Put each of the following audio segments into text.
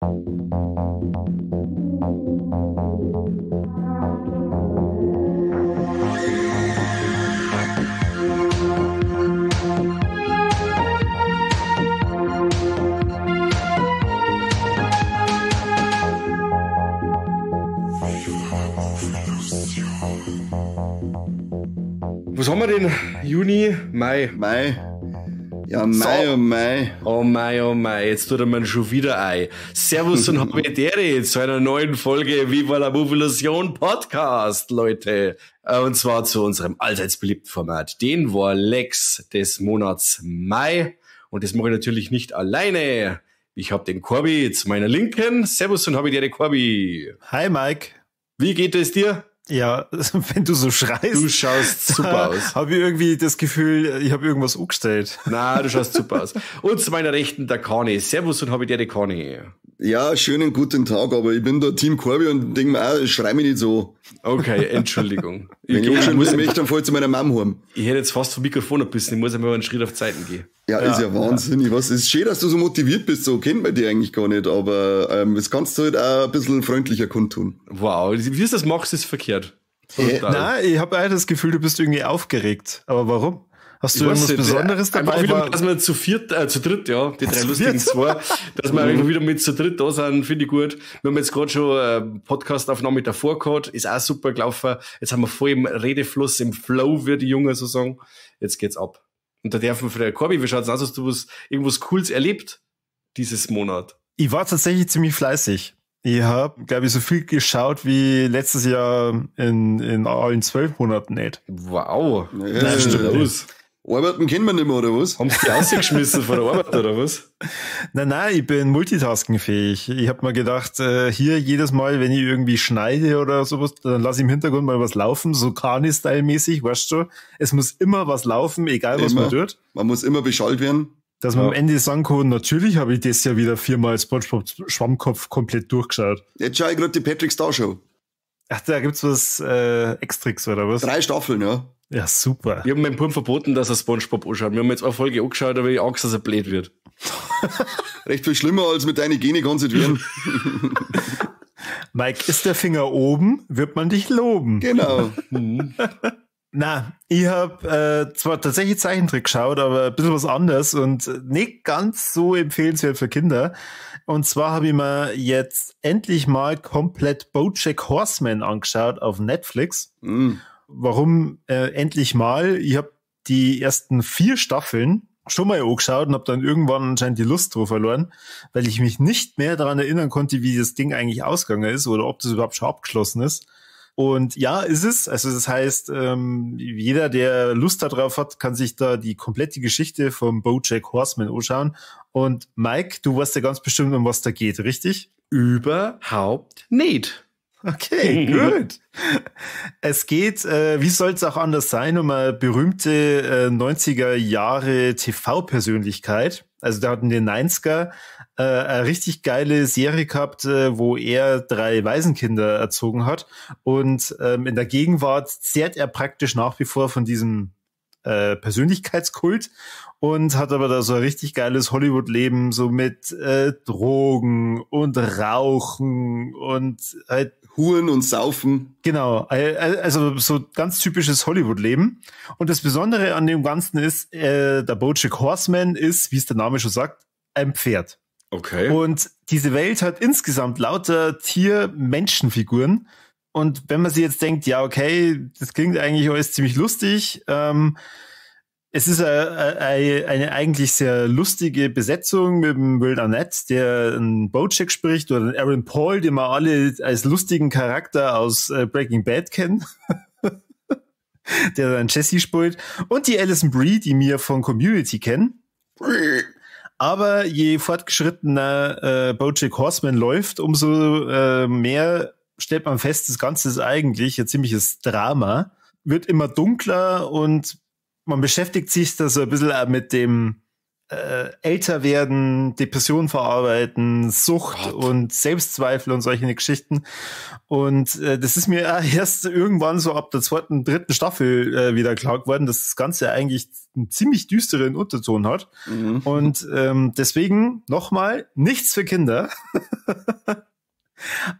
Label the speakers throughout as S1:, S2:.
S1: Was haben wir denn? Juni, Mai.
S2: Ja, Mai, so.
S1: Oh Mai. Jetzt tut er mir schon wieder ein. Servus und Habitäre zu einer neuen Folge Viva la Movilusion Podcast, Leute. Und zwar zu unserem allseits beliebten Format. Den war Lex des Monats Mai. Und das mache ich natürlich nicht alleine. Ich habe den Corby zu meiner Linken. Servus und Habitäre, Corby.
S3: Hi, Mike.
S1: Wie geht es dir?
S3: Ja, wenn du so schreist.
S1: Du schaust super aus.
S3: Habe ich irgendwie das Gefühl, ich habe irgendwas umgestellt.
S1: Na, du schaust super aus. Und zu meiner Rechten der Kani. Servus und Habitäre, Kani.
S2: Ja, schönen guten Tag, aber ich bin da Team Corby und denke mir auch, schrei mich nicht so.
S1: Okay, Entschuldigung.
S2: Wenn ich schon muss mich dann voll zu meiner Mom heim.
S1: Ich hätte jetzt fast vom Mikrofon abbissen, ich muss einmal einen Schritt auf Zeiten gehen.
S2: Ja, ist ja Wahnsinn. Ja. Es ist schön, dass du so motiviert bist, so kennt man dich eigentlich gar nicht, aber das kannst du halt auch ein bisschen freundlicher kundtun.
S1: Wow, wie du das machst, ist verkehrt.
S3: Nein, ich habe auch das Gefühl, du bist irgendwie aufgeregt. Aber warum? Hast du irgendwas Besonderes dabei?
S1: Wieder, dass wir zu dritt, ja, die drei lustigen zwei, dass wir einfach wieder mit zu dritt da sind, finde ich gut. Wir haben jetzt gerade schon Podcast-Aufnahme davor gehabt, ist auch super gelaufen. Jetzt haben wir voll im Redefluss, im Flow, wie die Jungen so sagen. Jetzt geht's ab. Und da dürfen wir für den Corby, wie schaut's aus, hast du irgendwas Cooles erlebt dieses Monat?
S3: Ich war tatsächlich ziemlich fleißig. Ich habe, glaube ich, so viel geschaut wie letztes Jahr in allen 12 Monaten nicht.
S1: Wow.
S2: Ja, nein, stimmt los. Arbeiten kennen wir nicht mehr, oder was?
S1: Haben sie die rausgeschmissen von der Arbeit, oder was?
S3: Nein, ich bin multitaskingfähig. Ich habe mir gedacht, hier jedes Mal, wenn ich irgendwie schneide oder sowas, dann lasse ich im Hintergrund mal was laufen, so Kani-Style-mäßig, weißt du? Es muss immer was laufen, egal was man tut.
S2: Man muss immer beschallt werden.
S3: Dass man am Ende sagen kann, natürlich habe ich das ja wieder 4-mal SpongeBob Schwammkopf komplett durchgeschaut.
S2: Jetzt schaue ich gerade die Patrick Star Show.
S3: Ach, da gibt's was Extrix oder was?
S2: 3 Staffeln, ja.
S3: Ja, super.
S1: Wir haben meinem Pum verboten, dass er SpongeBob anschaut. Wir haben jetzt eine Folge angeschaut, aber ich Angst, dass er blöd wird.
S2: Recht viel schlimmer als mit deinen Gene kann es nicht werden.
S3: Mike, ist der Finger oben, wird man dich loben.
S2: Genau.
S3: Na, ich habe zwar tatsächlich Zeichentrick geschaut, aber ein bisschen was anderes und nicht ganz so empfehlenswert für Kinder. Und zwar habe ich mir jetzt endlich mal komplett BoJack Horseman angeschaut auf Netflix. Warum endlich mal? Ich habe die ersten 4 Staffeln schon mal angeschaut und habe dann irgendwann anscheinend die Lust drauf verloren, weil ich mich nicht mehr daran erinnern konnte, wie das Ding eigentlich ausgegangen ist oder ob das überhaupt schon abgeschlossen ist. Und ja, ist es. Also das heißt, jeder, der Lust darauf hat, kann sich da die komplette Geschichte vom BoJack Horseman anschauen. Und Mike, du weißt ja ganz bestimmt, um was da geht, richtig?
S1: Überhaupt nicht.
S3: Okay, gut. Es geht, wie soll es auch anders sein, um eine berühmte 90er Jahre TV-Persönlichkeit. Also der hat in den 90er eine richtig geile Serie gehabt, wo er 3 Waisenkinder erzogen hat. Und in der Gegenwart zehrt er praktisch nach wie vor von diesem Persönlichkeitskult und hat aber da so ein richtig geiles Hollywood-Leben, so mit Drogen und Rauchen und halt
S2: Huren und Saufen.
S3: Genau, also so ganz typisches Hollywood-Leben. Und das Besondere an dem Ganzen ist, der BoJack Horseman ist, wie es der Name schon sagt, ein Pferd.
S1: Okay.
S3: Und diese Welt hat insgesamt lauter Tier-Menschenfiguren. Und wenn man sich jetzt denkt, ja, okay, das klingt eigentlich alles ziemlich lustig, es ist eine eigentlich sehr lustige Besetzung mit dem Will Arnett, der einen BoJack spricht, oder den Aaron Paul, den wir alle als lustigen Charakter aus Breaking Bad kennen, der dann Jesse spielt, und die Alison Brie, die wir von Community kennen. Aber je fortgeschrittener BoJack Horseman läuft, umso mehr stellt man fest, das Ganze ist eigentlich ein ziemliches Drama, wird immer dunkler und man beschäftigt sich da so ein bisschen auch mit dem älter werden, Depressionen verarbeiten, Sucht und Selbstzweifel und solche Geschichten. Und das ist mir erst irgendwann so ab der zweiten, dritten Staffel wieder klar geworden, dass das Ganze eigentlich einen ziemlich düsteren Unterton hat. Mhm. Und deswegen nochmal, nichts für Kinder.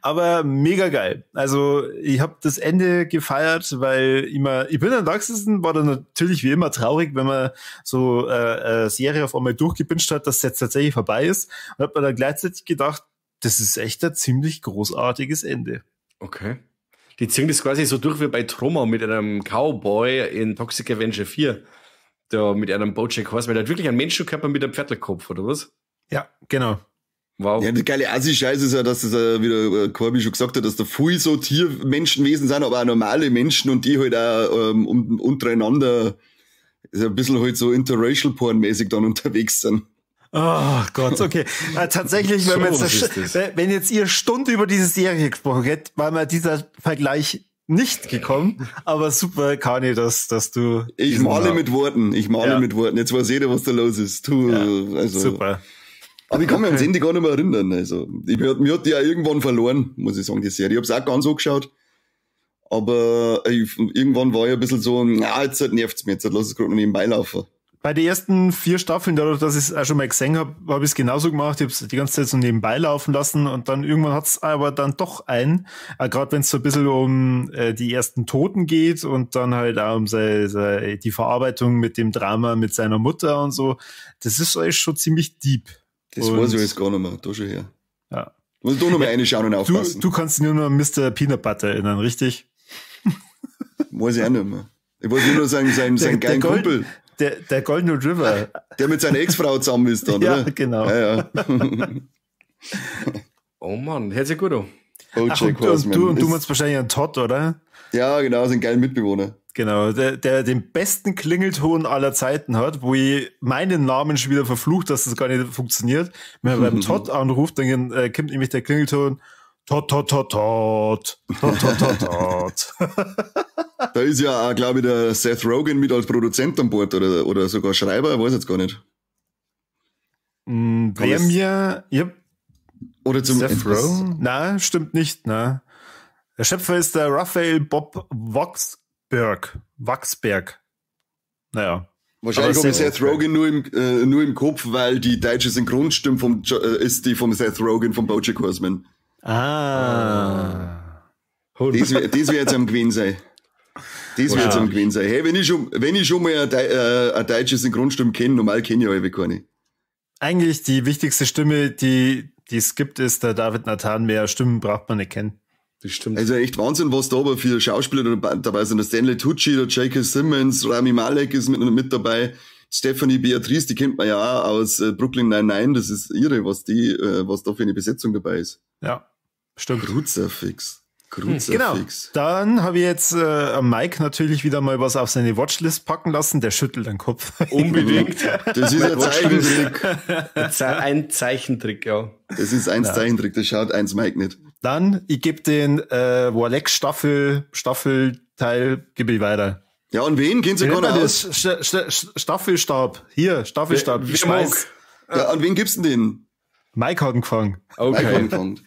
S3: Aber mega geil. Also ich habe das Ende gefeiert, weil ich bin am Nachsitzen, war dann natürlich wie immer traurig, wenn man so eine Serie auf einmal durchgepinscht hat, dass es jetzt tatsächlich vorbei ist. Und hat man dann gleichzeitig gedacht, das ist echt ein ziemlich großartiges Ende.
S1: Okay. Die ziehen das quasi so durch wie bei Troma mit einem Cowboy in Toxic Avenger 4. Da mit einem Bojack Horseman. Der hat wirklich einen Menschenkörper mit einem Pferdlkopf, oder was?
S3: Ja, genau.
S1: Wow.
S2: Ja, die geile Assi-Scheiße ist ja, dass das wieder Corby schon gesagt hat, dass da viel so Tiermenschenwesen sind, aber auch normale Menschen und die halt auch untereinander ist ein bisschen halt so interracial-porn-mäßig dann unterwegs sind.
S3: Oh Gott, okay. Tatsächlich, wenn man wenn jetzt ihr Stunde über diese Serie gesprochen hättet, war mir dieser Vergleich nicht gekommen, aber super, Kani, dass du...
S2: Ich male mit Worten, Jetzt weiß jeder, was da los ist.
S3: Super.
S2: Aber ich kann mich ans Ende gar nicht mehr erinnern. Also, mir hat die ja irgendwann verloren, muss ich sagen, die Serie. Ich hab's auch ganz angeschaut. Aber irgendwann war ich ein bisschen so, jetzt nervt's mir, jetzt lass es gerade noch nebenbei laufen.
S3: Bei den ersten 4 Staffeln, dadurch, dass ich es auch schon mal gesehen habe, habe ich es genauso gemacht. Ich habe es die ganze Zeit so nebenbei laufen lassen und dann irgendwann hat's aber dann doch gerade wenn es so ein bisschen um die ersten Toten geht und dann halt auch um die Verarbeitung mit dem Drama mit seiner Mutter und so. Das ist eigentlich schon ziemlich deep.
S2: Das weiß ich jetzt gar nicht mehr, da schon her.
S3: Ja.
S2: Muss ich da noch mal reinschauen und aufpassen.
S3: Du kannst dich nur noch an Mr. Peanut Butter erinnern, richtig?
S2: Weiß ich auch nicht mehr. Ich weiß nur noch seinen geilen Kumpel.
S3: Der Golden Retriever.
S2: Der mit seiner Ex-Frau zusammen ist dann,
S3: ja,
S2: oder?
S3: Genau.
S2: Ja.
S1: Oh Mann, hört sich gut an.
S3: Du meinst wahrscheinlich einen Todd, oder?
S2: Ja, genau, so einen geilen Mitbewohner.
S3: Genau, der den besten Klingelton aller Zeiten hat, wo ich meinen Namen schon wieder verflucht, dass das gar nicht funktioniert. Wenn man beim Todd anruft, dann kommt nämlich der Klingelton Todd, Todd, Todd, Todd, Todd, Todd, Todd, Todd.
S2: Da ist ja auch, glaube ich, der Seth Rogen mit als Produzent an Bord oder sogar Schreiber, ich weiß jetzt gar nicht. Oder zum
S3: Seth Rogen? Nein, stimmt nicht, ne. Der Schöpfer ist der Raphael Bob Wachsberg. Naja.
S2: Wahrscheinlich habe ich Seth Rogen nur im Kopf, weil die deutsche Synchronstimme ist die vom Seth Rogen vom BoJack Horseman.
S3: Ah.
S2: Das wär jetzt am Gewinn sein. Hey, wenn ich schon mal eine deutsche Synchronstimme kenne, normal kenne ich alle keine.
S3: Eigentlich die wichtigste Stimme, die es gibt, ist der David Nathan. Mehr Stimmen braucht man nicht kennen.
S1: Das stimmt.
S2: Also echt Wahnsinn, was da aber für Schauspieler dabei sind. Der Stanley Tucci, der J.K. Simmons, Rami Malek ist mit dabei. Stephanie Beatrice, die kennt man ja auch aus Brooklyn Nine-Nine. Das ist irre, was da für eine Besetzung dabei ist.
S3: Ja, stimmt.
S2: Kruzifix.
S3: Genau. Dann habe ich jetzt Mike natürlich wieder mal was auf seine Watchlist packen lassen. Der schüttelt den Kopf.
S1: Unbedingt.
S2: Das ist ein Zeichentrick.
S1: Ein Zeichentrick, ja.
S2: Das ist ein Zeichentrick, das schaut eins Mike nicht.
S3: Dann, ich gebe den Warleck Staffelteil, gebe ich weiter.
S2: Ja, und wen? Gehen Sie gar nicht aus?
S3: Staffelstab. Hier, Staffelstab.
S1: Ich schmeiß.
S2: Ja, an wen gibst du den?
S3: Mike hat gefangen.
S2: Okay. Mike hat gefangen.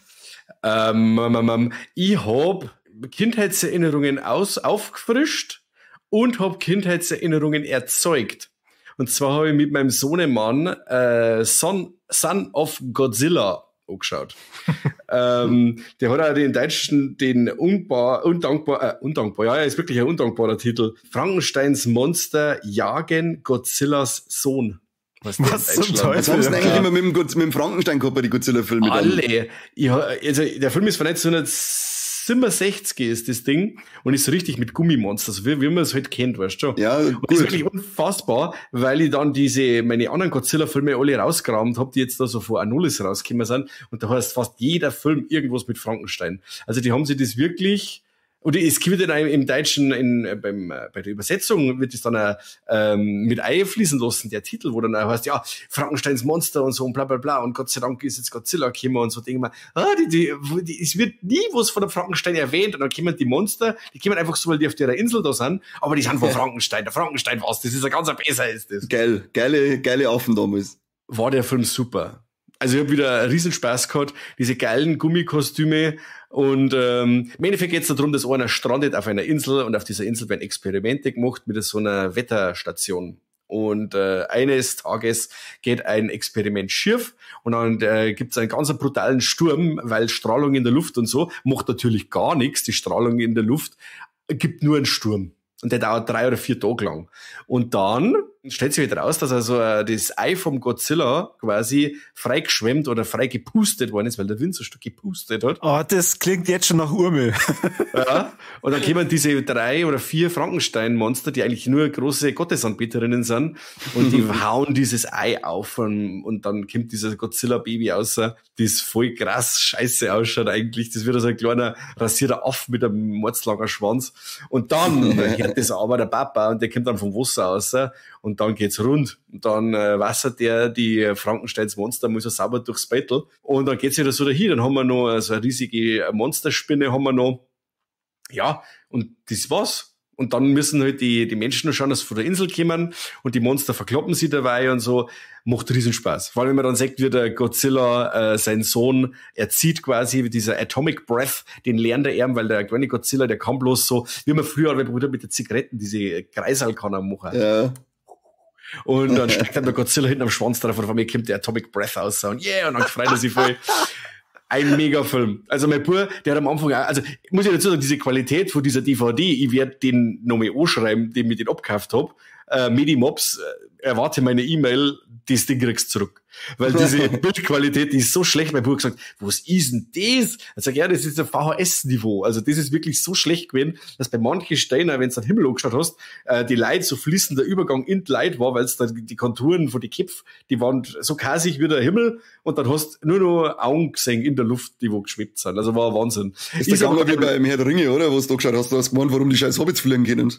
S1: Ich hab Kindheitserinnerungen aufgefrischt und hab Kindheitserinnerungen erzeugt. Und zwar habe ich mit meinem Sohnemann Son of Godzilla angeschaut. Der hat auch den deutschen, den undankbar, ja, er ist wirklich ein undankbarer Titel. Frankensteins Monster jagen Godzillas Sohn.
S3: Was zum Teufel?
S2: Was haben sie eigentlich immer mit dem Frankenstein gehabt bei die Godzilla-Filme?
S1: Alle. Also, der Film ist von 1967 ist das Ding und ist so richtig mit Gummimonsters, wie man es halt kennt, weißt du schon.
S2: Ja,
S1: gut. Und das ist wirklich unfassbar, weil ich dann meine anderen Godzilla-Filme alle rausgekramt habe, die jetzt da so vor Anolis rausgekommen sind und da heißt fast jeder Film irgendwas mit Frankenstein. Also die haben sich das wirklich Und es gibt dann im Deutschen, bei der Übersetzung wird es dann mit einfließen lassen, der Titel, wo dann auch heißt, ja, Frankensteins Monster und so und bla bla bla und Gott sei Dank ist jetzt Godzilla gekommen und so, denken wir, es wird nie was von der Frankenstein erwähnt und dann kommen die Monster, die kommen einfach so, weil die auf der Insel da sind, aber die sind von Frankenstein, der Frankenstein war's, das ist ein ganzer besser ist das.
S2: Geile Affen damals.
S1: War der Film super. Also ich habe wieder einen Riesenspaß gehabt, diese geilen Gummikostüme und im Endeffekt geht es darum, dass einer strandet auf einer Insel und auf dieser Insel werden Experimente gemacht mit so einer Wetterstation. Und eines Tages geht ein Experiment schief und dann gibt es einen ganz brutalen Sturm, weil Strahlung in der Luft und so macht natürlich gar nichts. Die Strahlung in der Luft gibt nur einen Sturm. Und der dauert 3 oder 4 Tage lang. Und dann stellt sich wieder raus, dass also das Ei vom Godzilla quasi freigeschwemmt oder frei gepustet worden ist, weil der Wind so stark gepustet hat.
S3: Oh, das klingt jetzt schon nach Urmüll.
S1: Ja. Und dann kommen diese 3 oder 4 Frankenstein-Monster, die eigentlich nur große Gottesanbeterinnen sind, und die hauen dieses Ei auf und dann kommt dieser Godzilla-Baby raus, das voll krass scheiße ausschaut eigentlich. Das wird so ein kleiner rasierter Aff mit einem mordslanger Schwanz. Und dann hört das aber der Papa und der kommt dann vom Wasser raus und dann geht's rund. Und dann wassert der die Frankensteins Monster mal so sauber durchs Bettel und dann geht's wieder so dahin. Dann haben wir noch so eine riesige Monsterspinne haben wir noch. Ja, und das war's. Und dann müssen halt die Menschen noch schauen, dass sie von der Insel kommen und die Monster verkloppen sie dabei und so. Macht riesen Spaß. Vor allem, wenn man dann sagt, wie der Godzilla seinen Sohn erzieht quasi, dieser Atomic Breath, den lernt er, weil der kleine Godzilla, der kann bloß so, wie man früher mit den Zigaretten diese Kreisal kann er machen.
S2: Ja.
S1: Und dann steigt dann der Godzilla hinten am Schwanz drauf und von mir kommt der Atomic Breath raus und yeah, und dann freut er sich voll. Ein Mega-Film. Also mein Bruder, der hat am Anfang auch, also muss ich dazu sagen, diese Qualität von dieser DVD, ich werde den nochmal anschreiben, den ich den abgekauft hab. Medimops, erwarte meine E-Mail, das Ding kriegst du zurück. Weil diese Bildqualität, die ist so schlecht. Mein Bruder gesagt, was ist denn das? Ich sag, ja, das ist ein VHS-Niveau. Also das ist wirklich so schlecht gewesen, dass bei manchen Steinen, wenn du den Himmel angeschaut hast, die Leute so fließender Übergang in die Leute war, weil es da die Konturen von die Köpfe, die waren so kasig wie der Himmel und dann hast du nur noch Augen gesehen in der Luft, die wo geschwebt sind. Also war ein Wahnsinn.
S2: Ist der Gang wie beim Herr der Ringe, oder? Wo du da geschaut hast, du hast gemeint, warum die scheiß Hobbits fliegen können.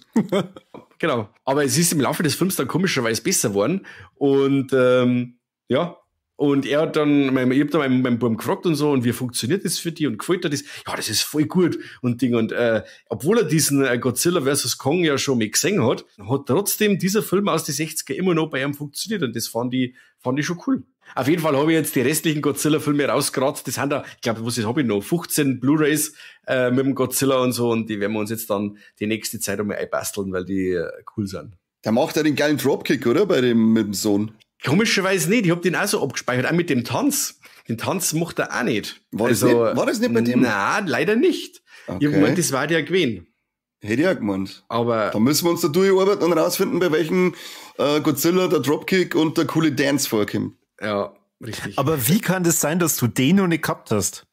S1: Genau. Aber es ist im Laufe des Films dann komischerweise besser geworden. Und ja, und er hat dann, ich hab dann meinem Buben gefragt und so, und wie funktioniert das für die und gefällt dir das? Ja, das ist voll gut und Ding. Und obwohl er diesen Godzilla vs. Kong ja schon mal gesehen hat trotzdem dieser Film aus den 60er immer noch bei ihm funktioniert und das fand ich schon cool. Auf jeden Fall habe ich jetzt die restlichen Godzilla-Filme rausgeratzt. Das sind da, ich glaube, habe ich noch? 15 Blu-rays mit dem Godzilla und so, und die werden wir uns jetzt dann die nächste Zeit einmal einbasteln, weil die cool sind.
S2: Der macht ja den geilen Dropkick, oder? Mit dem Sohn.
S1: Komischerweise nicht. Ich hab den auch so abgespeichert, auch mit dem Tanz. Den Tanz macht er auch nicht.
S2: War das nicht bei dem?
S1: Nein, leider nicht. Okay. Ich hab gemeint, das war der gewesen.
S2: Hätte ich auch gemeint.
S1: Aber
S2: da müssen wir uns da durcharbeiten und rausfinden, bei welchem Godzilla der Dropkick und der coole Dance vorkommt.
S1: Ja, richtig.
S3: Aber wie kann das sein, dass du den noch nicht gehabt hast?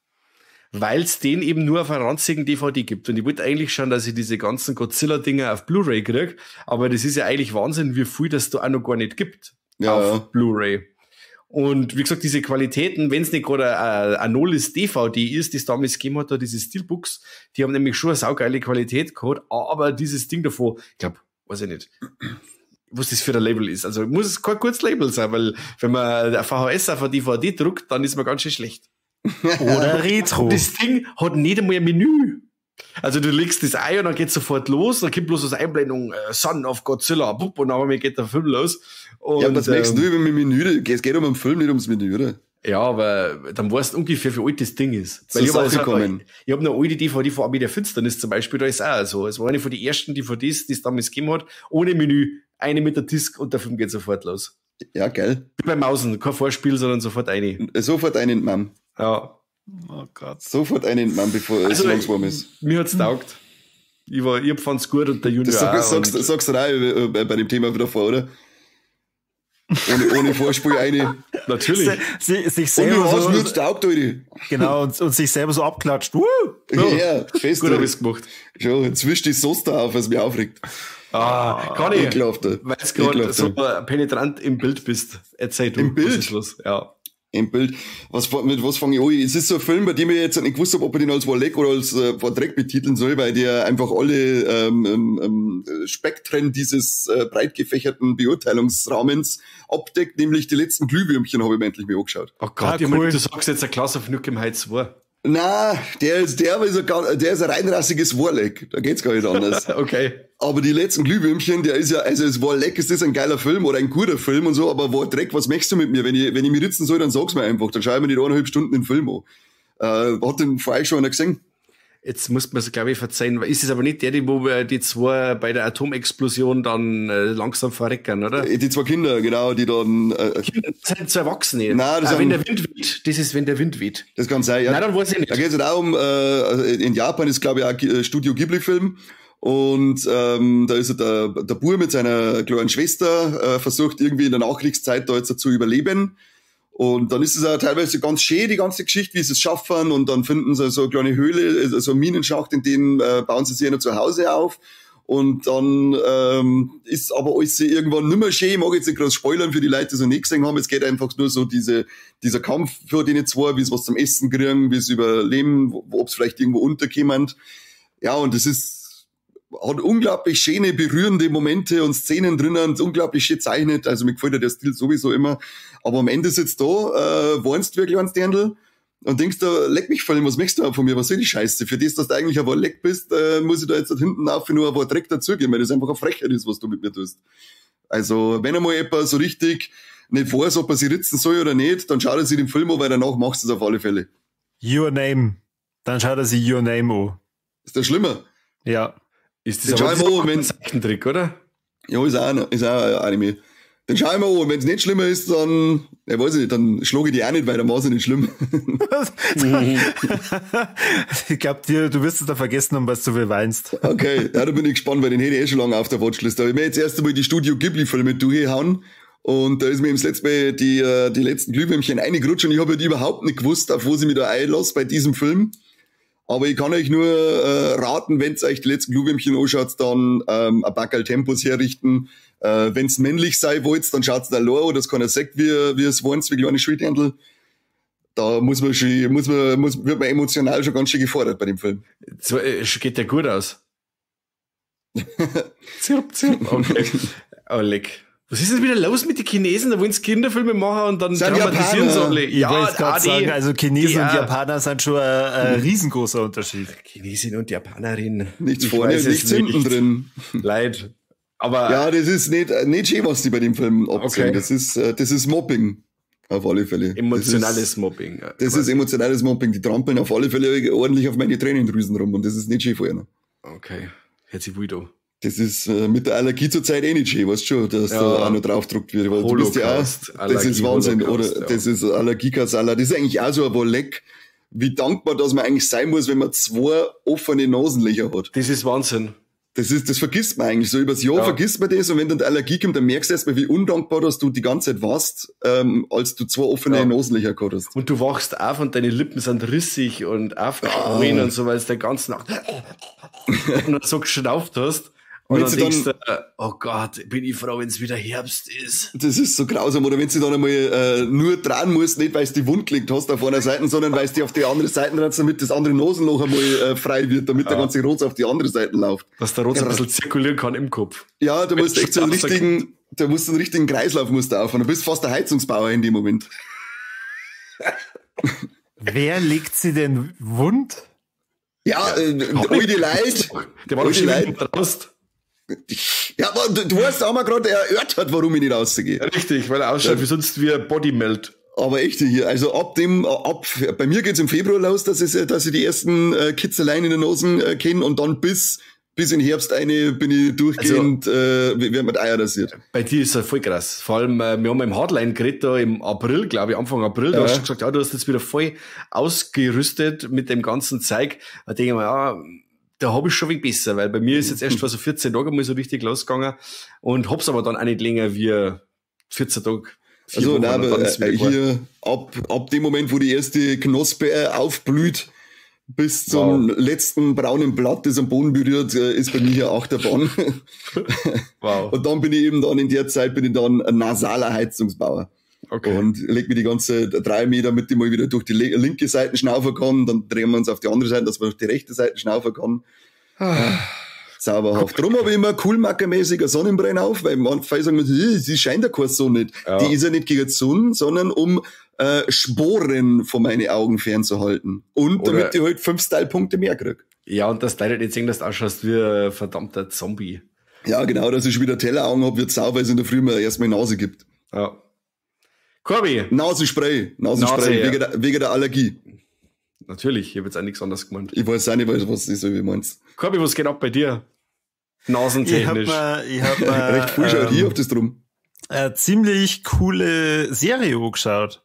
S1: Weil es den eben nur auf einer ranzigen DVD gibt. Und ich wollte eigentlich schauen, dass ich diese ganzen Godzilla-Dinger auf Blu-ray krieg. Aber das ist ja eigentlich Wahnsinn, wie viel das da auch noch gar nicht gibt.
S2: Ja.
S1: Auf Blu-ray. Und wie gesagt, diese Qualitäten, wenn es nicht gerade ein Nolis DVD ist, das damals gegeben hat, da diese Steelbooks, die haben nämlich schon eine saugeile Qualität gehabt, aber dieses Ding davon, ich glaube, weiß ich nicht, was das für ein Label ist. Also muss es kein kurzes Label sein, weil wenn man ein VHS auf eine DVD druckt, dann ist man ganz schön schlecht.
S3: Oder Retro.
S1: Das Ding hat nicht einmal ein Menü. Also du legst das ein und dann geht's sofort los, dann kommt bloß als Einblendung Son of Godzilla, und dann geht der Film los. Und,
S2: ja, aber das merkst du über mein Menü, es geht um den Film, nicht ums Menü, oder?
S1: Ja, aber dann weißt du ungefähr, wie alt das Ding ist.
S2: Weil ich habe
S1: eine alte DVD von Armee der Finsternis zum Beispiel, da ist auch so. Es war eine von den ersten DVDs, die es damals gegeben hat, ohne Menü, eine mit der Disc und der Film geht sofort los.
S2: Ja, geil.
S1: Wie beim Mausen, kein Vorspiel, sondern sofort eine.
S2: Sofort einen Mann.
S1: Ja.
S3: Oh Gott.
S2: Sofort einen Mann, bevor es langsam warm ist.
S1: Mir hat's taugt. Ich fand's gut und der Junior
S2: das sagst du auch bei dem Thema wieder vor, oder? Ohne Vorspiel eine.
S1: Natürlich.
S3: Sich selber
S2: so,
S3: so,
S2: taugt, Alter.
S3: genau, und sich selber so abklatscht.
S2: Ja, fest.
S1: Gut hab ich's gemacht.
S2: Schon, jetzt wischt die Sauce da auf, was mich aufregt.
S1: Kann ich.
S2: Ekelhafter.
S1: Weil du gerade so penetrant im Bild bist. Erzähl du.
S2: Im Bild?
S1: Was ist los? Ja.
S2: Endbild. Mit was fange ich an? Es ist so ein Film, bei dem ich jetzt nicht gewusst habe, ob ich den als Warleck oder als Wartreck betiteln soll, weil der einfach alle Spektren dieses breit gefächerten Beurteilungsrahmens abdeckt, nämlich die letzten Glühwürmchen habe ich mir endlich mal angeschaut.
S1: Oh Gott, cool. Du sagst jetzt ein Class of Nukem High 2.
S2: Na, der ist ein reinrassiges Warleck. Da geht's gar nicht anders.
S1: Okay.
S2: Aber die letzten Glühwürmchen, der ist ja, also es Warleck, ist das ein geiler Film oder ein guter Film und so, aber Wartreck, was möchtest du mit mir? Wenn ich mich ritzen soll, dann sag's mir einfach. Dann schau ich mir nicht 1,5 Stunden den Film an. Hat den vorher schon einer gesehen?
S1: Jetzt muss man es, glaube ich, verzeihen. Ist es aber nicht der, wo die zwei bei der Atomexplosion dann langsam verrecken, oder?
S2: Die zwei Kinder, genau, die dann...
S1: Kinder sind zwei Erwachsene.
S2: Nein,
S1: wenn der Wind weht. Das ist, wenn der Wind weht.
S2: Das kann sein, ja.
S1: Nein, dann weiß ich nicht.
S2: Da geht es auch um, in Japan ist, glaube ich, auch ein Studio Ghibli-Film. Und da ist der Bub mit seiner kleinen Schwester versucht, irgendwie in der Nachkriegszeit da jetzt zu überleben. Und dann ist es auch teilweise ganz schön, die ganze Geschichte, wie sie es schaffen. Und dann finden sie so eine kleine Höhle, so einen Minenschacht, in den bauen sie sich noch zu Hause auf. Und dann ist aber alles irgendwann nicht mehr schön. Ich mag jetzt nicht groß spoilern für die Leute, die so nicht gesehen haben. Es geht einfach nur so dieser Kampf für die zwei, wie sie was zum Essen kriegen, wie sie überleben, ob es vielleicht irgendwo unterkommen. Ja, und das hat unglaublich schöne, berührende Momente und Szenen drinnen, unglaublich schön zeichnet. Also mir gefällt der Stil sowieso immer. Aber am Ende sitzt da, warnst wirklich ans Dirndl und denkst da, leck mich voll, was möchtest du von mir? Was soll die Scheiße? Für das, dass du eigentlich ein Warleck bist, muss ich da jetzt hinten auf nur ein Wartreck dazugeben, weil das einfach eine Frechheit ist, was du mit mir tust. Also, wenn einmal jemand so richtig nicht weiß, ob er sich ritzen soll oder nicht, dann schaut er sich den Film an, weil danach machst du es auf alle Fälle.
S3: Your Name. Dann schaut er sich Your Name an.
S2: Ist das schlimmer?
S3: Ja.
S1: Ist das aber ein Zeichentrick, oder?
S2: Ja, ist auch ein Anime. Dann schau ich mal an. Wenn es nicht schlimmer ist, dann, ja, weiß ich nicht, dann schlage ich die auch nicht, weil dann war es nicht schlimm.
S3: Ich glaube, du wirst es da vergessen haben, was du viel weinst.
S2: Okay, ja, da bin ich gespannt, weil den hätte ich schon lange auf der Watchlist. Aber ich mir jetzt erst einmal die Studio Ghibli-Filme durchhauen. Und da ist mir im letzten Mal die letzten Glühwürmchen reingerutscht und ich habe halt überhaupt nicht gewusst, auf wo sie mich da einlasse bei diesem Film. Aber ich kann euch nur raten, wenn ihr euch die letzten Glühwürmchen anschaut, dann ein Backerl Tempos herrichten. Wenn es männlich sein wollt, dann schaut's da an, das kann ein Sekt wie es wohnt, wie kleine Schwedhändel. Da wird man emotional schon ganz schön gefordert bei dem Film.
S1: So, geht der gut aus? Zirp, zirp. Okay. Oh, leck. Was ist denn wieder los mit den Chinesen? Da wollen sie Kinderfilme machen und dann dramatisieren sie alle.
S3: Ich wollte gerade sagen, also Chinesen und Japaner sind schon ein riesengroßer Unterschied.
S1: Chinesin und Japanerin.
S2: Nichts vorne und nichts hinten drin.
S1: Leid. Aber.
S2: Ja, das ist nicht schön, was die bei dem Film abziehen. Okay. Das ist Mobbing. Auf alle Fälle.
S1: Emotionales Mobbing. Ja,
S2: das ist emotionales Mobbing. Die trampeln auf alle Fälle ordentlich auf meine Tränendrüsen rum und das ist nicht schön vorher.
S1: Okay. Hört sich wild an.
S2: Das ist mit der Allergie zur Zeit eh nicht schön, weißt du schon, dass da auch noch draufgedruckt wird. Weil du bist ja auch, das ist Wahnsinn, oder? Ja. Das ist Allergiekasala. Das ist eigentlich auch so ein Warleck, wie dankbar, dass man eigentlich sein muss, wenn man 2 offene Nasenlöcher hat.
S1: Das ist Wahnsinn.
S2: Das vergisst man eigentlich so. Übers Jahr vergisst man das und wenn dann die Allergie kommt, dann merkst du erstmal, wie undankbar, dass du die ganze Zeit warst, als du 2 offene Nasenlöcher gehabt hast.
S1: Und du wachst auf und deine Lippen sind rissig und aufgeschwollen und so, weil du der ganze Nacht und so geschnauft hast. Und dann denkst du, oh Gott, bin ich froh, wenn es wieder Herbst ist.
S2: Das ist so grausam. Oder wenn du dann einmal nur dran musst, nicht weil du die Wund gelegt hast auf einer Seite, sondern weil du die auf die andere Seite dran, damit das andere Nasenloch einmal frei wird, damit der ganze Rotz auf die andere Seite läuft.
S1: Dass der Rotz ein bisschen zirkulieren kann im Kopf.
S2: Ja, du musst echt so einen richtigen Kreislauf auffahren. Du bist fast der Heizungsbauer in dem Moment.
S3: Wer legt sie denn wund?
S2: Ja, all die Leute.
S1: Der war doch schon raus.
S2: Ja, aber du weißt auch mal gerade, er erörtert, warum ich nicht rausgehe.
S1: Ja, richtig, weil er ausschaut wie sonst wie ein Bodymelt.
S2: Aber echt hier, also bei mir geht's im Februar los, dass ich die ersten Kids allein in den Nosen kenne und dann bis in Herbst bin ich durchgehend, wird mit Eier rasiert.
S1: Bei dir ist das voll krass. Vor allem, wir haben im Hardline geredet, da im April, glaube ich, Anfang April, da hast du gesagt, du hast jetzt wieder voll ausgerüstet mit dem ganzen Zeug. Da denke ich mir, da habe ich schon wenig besser, weil bei mir ist jetzt erst vor so 14 Tagen mal so richtig losgegangen und hab's aber dann auch nicht länger wie 14 Tage.
S2: Also nein, aber hier ab dem Moment, wo die erste Knospe aufblüht, bis zum letzten braunen Blatt, das am Boden berührt, ist bei mir hier Achterbahn. Wow. Und dann bin ich in der Zeit ein nasaler Heizungsbauer.
S1: Okay.
S2: Und leg mir die ganze 3 Meter, damit ich mal wieder durch die linke Seite schnaufen kann. Dann drehen wir uns auf die andere Seite, dass man durch die rechte Seite schnaufen kann. Sauberhaft. Darum habe ich immer coolmackermäßig eine Sonnenbrille auf, weil manche sagen, sie scheint ja keine Sonne nicht.
S1: Ja.
S2: Die ist ja nicht gegen die Sonne, sondern um Sporen von meinen Augen fernzuhalten. Und
S1: Oder-
S2: damit ich halt 5 Style-Punkte mehr krieg.
S1: Ja, und das leider nicht sehen, dass du ausschaust wie ein verdammter Zombie.
S2: Ja, genau, dass ich wieder Telleraugen habe, wird sau, weil es in der Früh mir erstmal Nase gibt.
S1: Ja. Corby,
S2: Nasenspray,
S1: Nase, ja.
S2: wegen der Allergie.
S1: natürlich, ich habe jetzt auch nichts anderes gemeint.
S2: Ich weiß auch nicht, was das so wie meinst.
S1: Corby, was geht ab bei dir?
S3: Ich hab
S1: Nasentechnisch.
S3: mir
S2: Recht viel schaut hier auf das drum.
S3: eine ziemlich coole Serie angeschaut.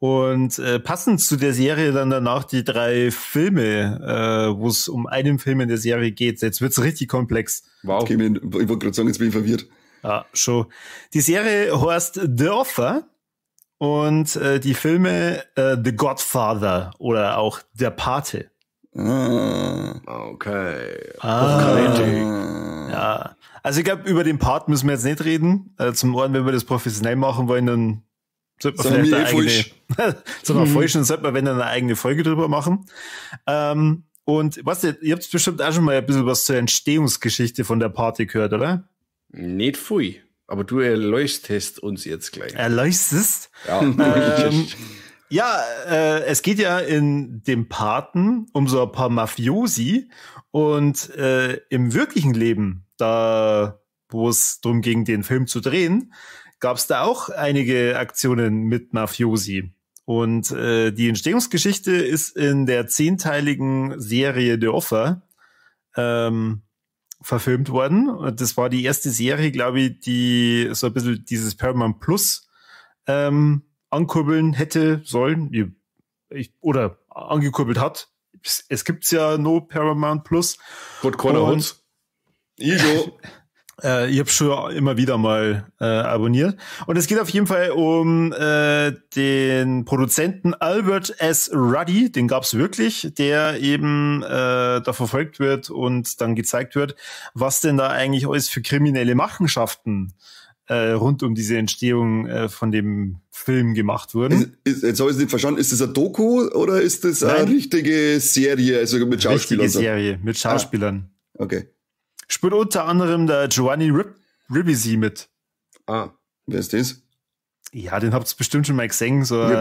S3: Und passend zu der Serie dann danach die 3 Filme, wo es um einen Film in der Serie geht. Jetzt wird's richtig komplex.
S1: Wow.
S2: Ich wollte gerade sagen, jetzt bin ich verwirrt.
S3: Ja, schon. Die Serie heißt The Offer und die Filme The Godfather oder auch Der Pate.
S1: Okay.
S3: Ja. Also ich glaube, über den Part müssen wir jetzt nicht reden. Zum einen, wenn wir das professionell machen wollen, dann sollte man
S2: Sagen
S3: vielleicht
S2: wir
S3: eine eigene,
S2: falsch.
S3: sind wir falsch, dann sollte man, wenn dann eine eigene Folge drüber machen. Und was ihr habt bestimmt auch schon mal ein bisschen was zur Entstehungsgeschichte von der Party gehört, oder?
S1: Nicht viel. Aber du erleuchtest uns jetzt gleich.
S3: Erleuchtest?
S1: Ja.
S3: Ja, es geht ja in dem Paten um so ein paar Mafiosi und im wirklichen Leben, da wo es darum ging, den Film zu drehen, gab es da auch einige Aktionen mit Mafiosi. Und die Entstehungsgeschichte ist in der 10-teiligen Serie The Offer verfilmt worden. Und das war die erste Serie, glaube ich, die so ein bisschen dieses Paramount Plus ankurbeln hätte sollen. Oder angekurbelt hat. Es gibt's ja no Paramount Plus.
S1: Gut, keiner
S3: Und-
S1: hat's.
S2: Ich schon.
S3: Ich habe schon immer wieder mal abonniert. Und es geht auf jeden Fall um den Produzenten Albert S. Ruddy, den gab's wirklich, der eben da verfolgt wird und dann gezeigt wird, was denn da eigentlich alles für kriminelle Machenschaften rund um diese Entstehung von dem Film gemacht wurden.
S2: Jetzt habe ich es nicht verstanden. Ist das ein Doku oder ist das eine
S3: Nein.
S2: richtige Serie, also mit Schauspielern?
S3: Richtige
S2: und so?
S3: Serie mit Schauspielern.
S2: Okay.
S3: Spielt unter anderem der Giovanni Ribisi mit.
S1: Ah.
S2: Wer ist das?
S3: Ja, den habt ihr bestimmt schon mal gesehen. So,
S1: Der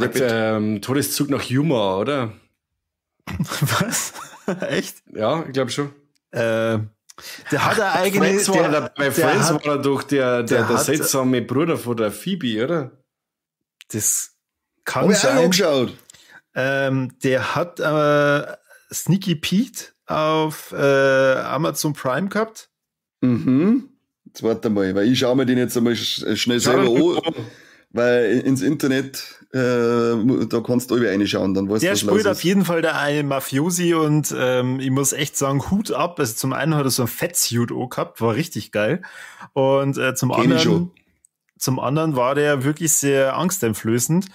S1: hat Todeszug nach Humor, oder?
S3: was? Echt?
S1: Ja, ich glaube schon.
S3: Der hat eine eigene.
S1: Friends war er, bei Friends
S3: hat-
S1: war er doch der
S3: hat-
S1: seltsame Bruder von der Phoebe, oder?
S3: Das
S2: Hab
S3: kann
S2: ich auch
S3: sein.
S2: angeschaut.
S3: Der hat Sneaky Pete auf Amazon Prime gehabt.
S2: Mhm. Jetzt warte mal, weil ich schaue mir den jetzt einmal schnell selber an, weil ins Internet, da kannst du über reinschauen, dann weißt du,
S3: Der
S2: was
S3: spielt
S2: los
S3: auf
S2: ist.
S3: jeden Fall der eine Mafiosi und ich muss echt sagen, Hut ab. Also zum einen hat er so ein Fettsuit auch gehabt, war richtig geil. Und zum
S2: Kenn ich schon.
S3: anderen war der wirklich sehr angsteinflößend.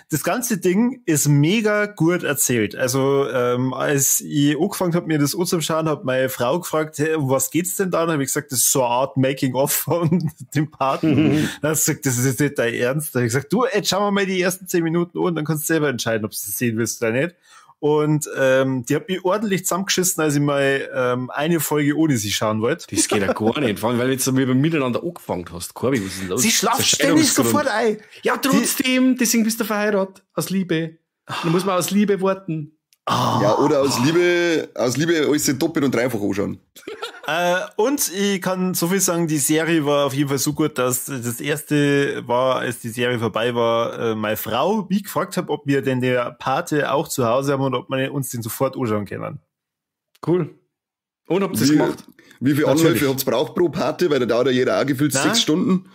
S3: Das ganze Ding ist mega gut erzählt. Also als ich angefangen habe, mir das anzuschauen, hat meine Frau gefragt, hey, um was geht's denn da? Dann habe ich gesagt, das ist so eine Art Making-of von dem Paten. Dann hat sie gesagt, das ist jetzt nicht dein Ernst. Dann habe ich gesagt, du, jetzt schauen wir mal die ersten 10 Minuten an, dann kannst du selber entscheiden, ob du das sehen willst oder nicht. Und die hat mich ordentlich zusammengeschissen, als ich mal eine Folge ohne sie schauen wollte.
S1: Das geht ja gar nicht. Vor allem, weil du jetzt so miteinander angefangen hast. Corby, was ist denn los?
S3: Sie schlaft
S1: Der
S3: ständig
S1: Scheidungsgrund.
S3: sofort ein.
S1: Ja, trotzdem, deswegen bist du verheiratet. Aus Liebe. Da muss man aus Liebe warten.
S2: Ja, oder aus Liebe alles doppelt und dreifach anschauen.
S3: Und ich kann so viel sagen, die Serie war auf jeden Fall so gut, dass das erste war, als die Serie vorbei war, meine Frau mich gefragt hat, ob wir denn der Pate auch zu Hause haben und ob wir uns den sofort anschauen können.
S1: Cool. Und habt ihr das gemacht?
S2: Wie viele
S3: Natürlich.
S2: Anläufe habt ihr braucht pro Party? Weil da dauert ja jeder auch gefühlt
S3: Na?
S2: 6 Stunden.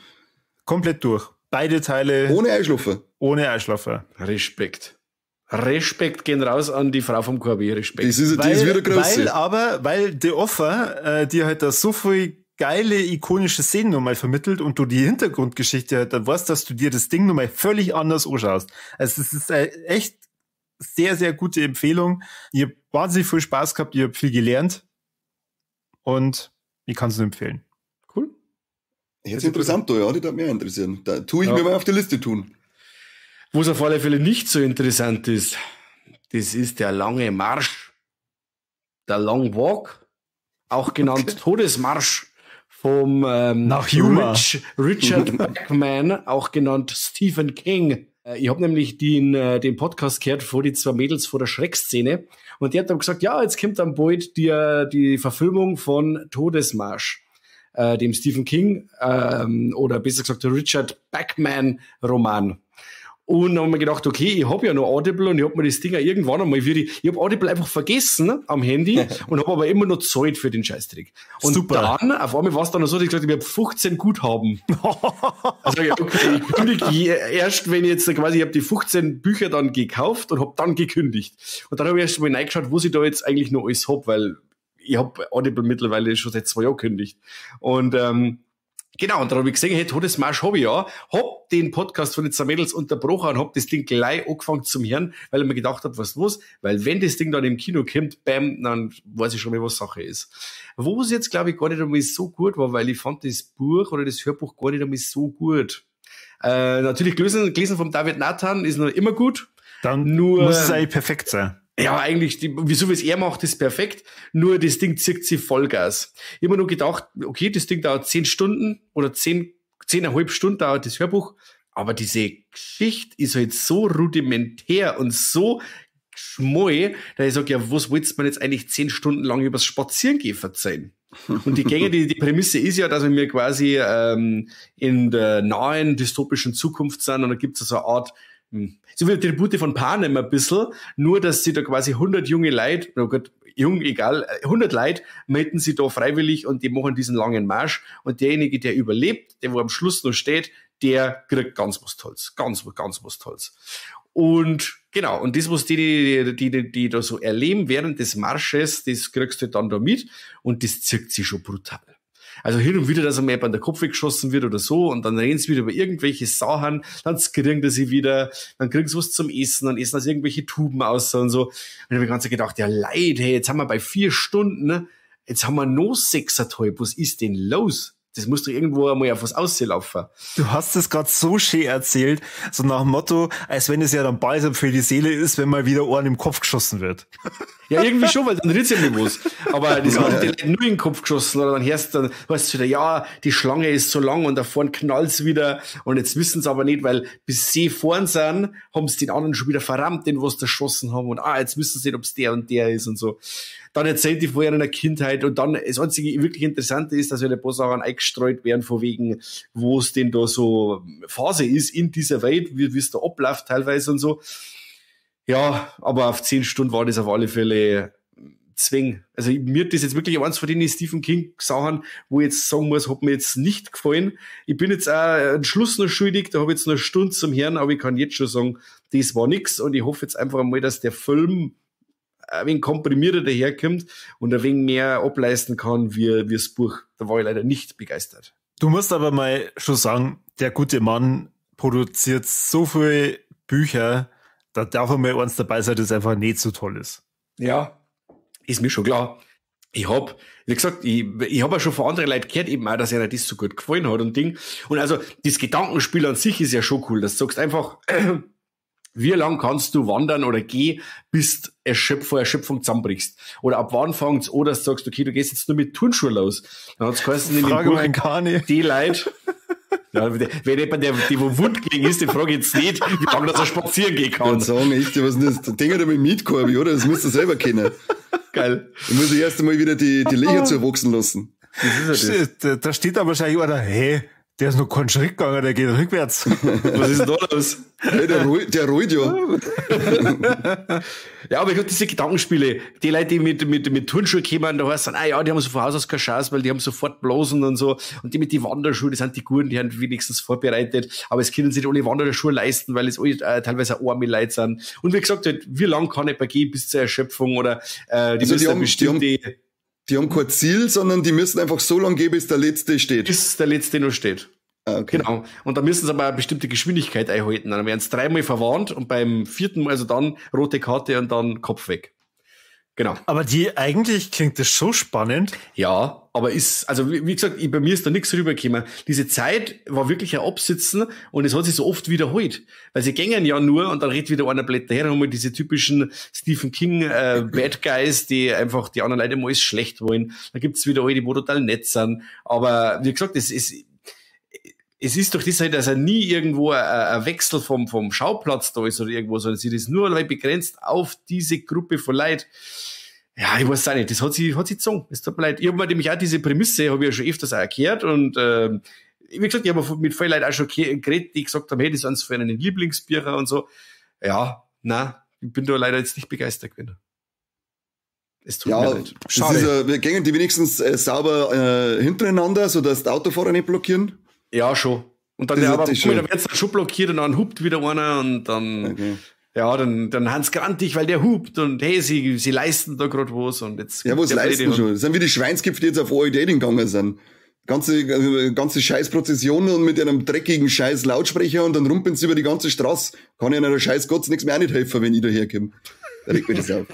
S3: Komplett durch. Beide Teile
S2: Ohne Einschlafen.
S3: ohne Einschlafen.
S1: Respekt. Respekt gehen raus an die Frau vom Corby. Respekt.
S2: Die ist wieder Größe.
S3: Weil The Offer dir halt da so viel geile, ikonische Szenen nochmal vermittelt und du die Hintergrundgeschichte halt dann weißt, dass du dir das Ding nochmal völlig anders anschaust. Also es ist eine echt sehr, sehr gute Empfehlung. Ich habe wahnsinnig viel Spaß gehabt, ich habe viel gelernt und ich kann es nur empfehlen.
S1: Cool.
S2: Jetzt interessant, ja, die darf mich interessieren. Da tue ich mir mal auf die Liste tun.
S1: Wo es auf alle Fälle nicht so interessant ist, das ist der lange Marsch. Der Long Walk, auch genannt Todesmarsch vom
S3: nach Yuma.
S1: Richard Bachman, auch genannt Stephen King. Ich habe nämlich den Podcast gehört vor die zwei Mädels vor der Schreckszene und die hat dann gesagt, ja, jetzt kommt dann bald die Verfilmung von Todesmarsch, dem Stephen King oder besser gesagt der Richard Bachman Roman. Und dann haben wir gedacht, okay, ich habe ja noch Audible und ich habe mir das Ding ja irgendwann einmal ich habe Audible einfach vergessen am Handy und habe aber immer noch Zeit für den Scheißtrick. Und super. Dann, auf einmal war es dann so, dass ich gesagt habe, ich habe 15 Guthaben. Also okay, ich kündige erst, wenn ich jetzt quasi, ich habe die 15 Bücher dann gekauft und habe dann gekündigt. Und dann habe ich erst mal reingeschaut, was ich da jetzt eigentlich noch alles hab, weil ich habe Audible mittlerweile schon seit 2 Jahren gekündigt. Und genau, und dann habe ich gesehen, hey, Todesmarsch habe ich ja, hab den Podcast von den zwei Mädels unterbrochen und hab das Ding gleich angefangen zum Hören, weil ich mir gedacht habe, was los? Weil wenn das Ding dann im Kino kommt, bam, dann weiß ich schon mal, was Sache ist. Wo es jetzt, glaube ich, gar nicht einmal so gut war, weil ich fand das Buch oder das Hörbuch gar nicht einmal so gut. Natürlich gelesen vom David Nathan ist noch immer gut.
S3: Dann muss es eigentlich perfekt sein.
S1: Ja, eigentlich, wieso wie es er macht, ist perfekt. Nur das Ding zieht sich Vollgas. Ich habe mir nur gedacht, okay, das Ding dauert 10 Stunden oder 10,5 Stunden dauert das Hörbuch. Aber diese Geschichte ist halt so rudimentär und so schmoll, dass ich sage, ja, was wollt's man jetzt eigentlich 10 Stunden lang übers Spazierengehen verzeihen? Und die Prämisse ist ja, dass wir quasi in der nahen dystopischen Zukunft sind und da gibt's so eine Art so wie die Tribute von Panem ein bisschen, nur dass sie da quasi 100 junge Leute, oh Gott, jung, egal, 100 Leute melden sie da freiwillig und die machen diesen langen Marsch und derjenige, der überlebt, der wo am Schluss noch steht, der kriegt ganz was Tolles, ganz was Tolles. Und genau, und das, was die da so erleben während des Marsches, das kriegst du dann da mit und das zirkt sich schon brutal. Also hin und wieder, dass einmal an der Kopf weggeschossen wird oder so und dann reden sie wieder über irgendwelche Sachen, dann kriegen sie wieder, dann kriegen sie was zum Essen, dann essen sie irgendwelche Tuben aus und so. Und ich habe mir ganz gedacht, ja Leute, hey, jetzt haben wir bei 4 Stunden, ne? Jetzt haben wir noch 6,5, was ist denn los? Das muss doch irgendwo einmal auf was auslaufen.
S3: Du hast es gerade so schön erzählt, so nach dem Motto, als wenn es ja dann balsam für die Seele ist, wenn mal wieder Ohren im Kopf geschossen wird.
S1: Ja, irgendwie schon, weil dann red's ja nicht was. Aber das hat dir nur in den Kopf geschossen, oder dann heißt du wieder, ja, die Schlange ist so lang und da vorne knallt's wieder und jetzt wissen's aber nicht, weil bis sie vorn sind, haben's den anderen schon wieder verrammt, den was da geschossen haben und jetzt wissen sie nicht, ob's der und der ist und so. Dann erzählt die vorher in der Kindheit und dann, das einzige wirklich Interessante ist, dass halt ein paar Sachen eingestreut werden, von wegen, wo es denn da so Phase ist in dieser Welt, wie es da abläuft teilweise und so. Ja, aber auf 10 Stunden war das auf alle Fälle Zwang. Also mir hat das jetzt wirklich eins von den Stephen King Sachen, wo ich jetzt sagen muss, hat mir jetzt nicht gefallen. Ich bin jetzt auch einen Schluss noch schuldig, da habe ich jetzt noch eine Stunde zum Hören, aber ich kann jetzt schon sagen, das war nix und ich hoffe jetzt einfach mal, dass der Film ein wenig komprimierter daherkommt und ein wenig mehr ableisten kann wie das Buch. Da war ich leider nicht begeistert.
S3: Du musst aber mal schon sagen, der gute Mann produziert so viele Bücher, da darf er mal eins dabei sein, das einfach nicht so toll ist.
S1: Ja, ist mir schon klar. Wie gesagt, ich hab ja schon von anderen Leuten gehört, eben auch, dass einer das so gut gefallen hat und Ding. Und also, das Gedankenspiel an sich ist ja schon cool, dass du sagst einfach, wie lang kannst du wandern oder gehen, bis du vor Erschöpfung zusammenbrichst? Oder ab wann fängt's an, dass du sagst, okay, du gehst jetzt nur mit Turnschuhen los. Dann hat's geheißen, in dem Buch, die Leute, ja, wenn jemand, der wo wund gelegen ist, den frage ich jetzt nicht, wie lange das er spazieren gehen kann.
S2: Ich würde sagen, echt, was ist das? Ding hat mit Mietkorbi, oder? Das musst du selber kennen.
S1: Geil.
S2: Du musst erst einmal wieder die Löcher zuwachsen lassen.
S1: Das ist ja das.
S3: Da steht dann wahrscheinlich einer, hey, der ist noch keinen Schritt gegangen, der geht rückwärts.
S1: Was ist denn da los?
S2: Hey, der rollt ja.
S1: Ja, aber ich glaube, diese Gedankenspiele, die Leute, die mit Turnschuhe kommen, da heißt dann, ja, die haben so von Haus aus keine Chance, weil die haben sofort Blasen und so. Und die mit die Wanderschuhe, das sind die Guten, die haben wenigstens vorbereitet. Aber es können sich alle Wanderschuhe leisten, weil es alle, teilweise arme Leute sind. Und wie gesagt, halt, wie lang kann ich gehen bis zur Erschöpfung oder,
S2: Die haben kein Ziel, sondern die müssen einfach so lange gehen, bis der Letzte steht.
S1: Bis der Letzte noch steht. Okay. Genau. Und da müssen sie aber eine bestimmte Geschwindigkeit einhalten. Dann werden sie 3-mal verwarnt und beim 4. Mal, also dann rote Karte und dann Kopf weg. Genau.
S3: Aber eigentlich klingt das schon spannend.
S1: Ja, aber also wie gesagt, bei mir ist da nichts rübergekommen. Diese Zeit war wirklich ein Absitzen und es hat sich so oft wiederholt. Weil sie gängen ja nur und dann redet wieder einer Blätter her, dann haben wir diese typischen Stephen King Bad Guys, die einfach die anderen Leute mal alles schlecht wollen. Da gibt's wieder alle, die wo total nett sind. Aber wie gesagt, es ist doch das halt, dass nie irgendwo ein Wechsel vom Schauplatz da ist oder irgendwo, sondern sie das nur begrenzt auf diese Gruppe von Leuten. Ja, ich weiß auch nicht, das hat sie gezogen. Es tut mir leid. Ich habe mir nämlich auch diese Prämisse, habe ich ja schon öfters auch erklärt und wie gesagt, ich habe mit vielen Leuten auch schon geredet, die gesagt haben, hey, das sind für einen Lieblingsbücher und so. Ja, ich bin da leider jetzt nicht begeistert gewesen. Es tut mir leid.
S2: Schade. Wir gehen die wenigstens sauber hintereinander, sodass die Autofahrer nicht blockieren.
S1: Ja, schon. Und dann da wird's dann schon blockiert und dann hupt wieder einer und dann, ja, dann haben's grantig, weil der hupt und hey, sie leisten da gerade was und jetzt.
S2: Ja, was leisten schon? Das sind wie die Schweinsköpfe, die jetzt auf ARD gegangen sind. Ganze Scheißprozessionen und mit einem dreckigen Scheiß Lautsprecher und dann rumpeln sie über die ganze Straße. Kann ja einer Scheiß Gott nichts mehr auch nicht helfen, wenn ich da herkomme. Da regt mir das auf.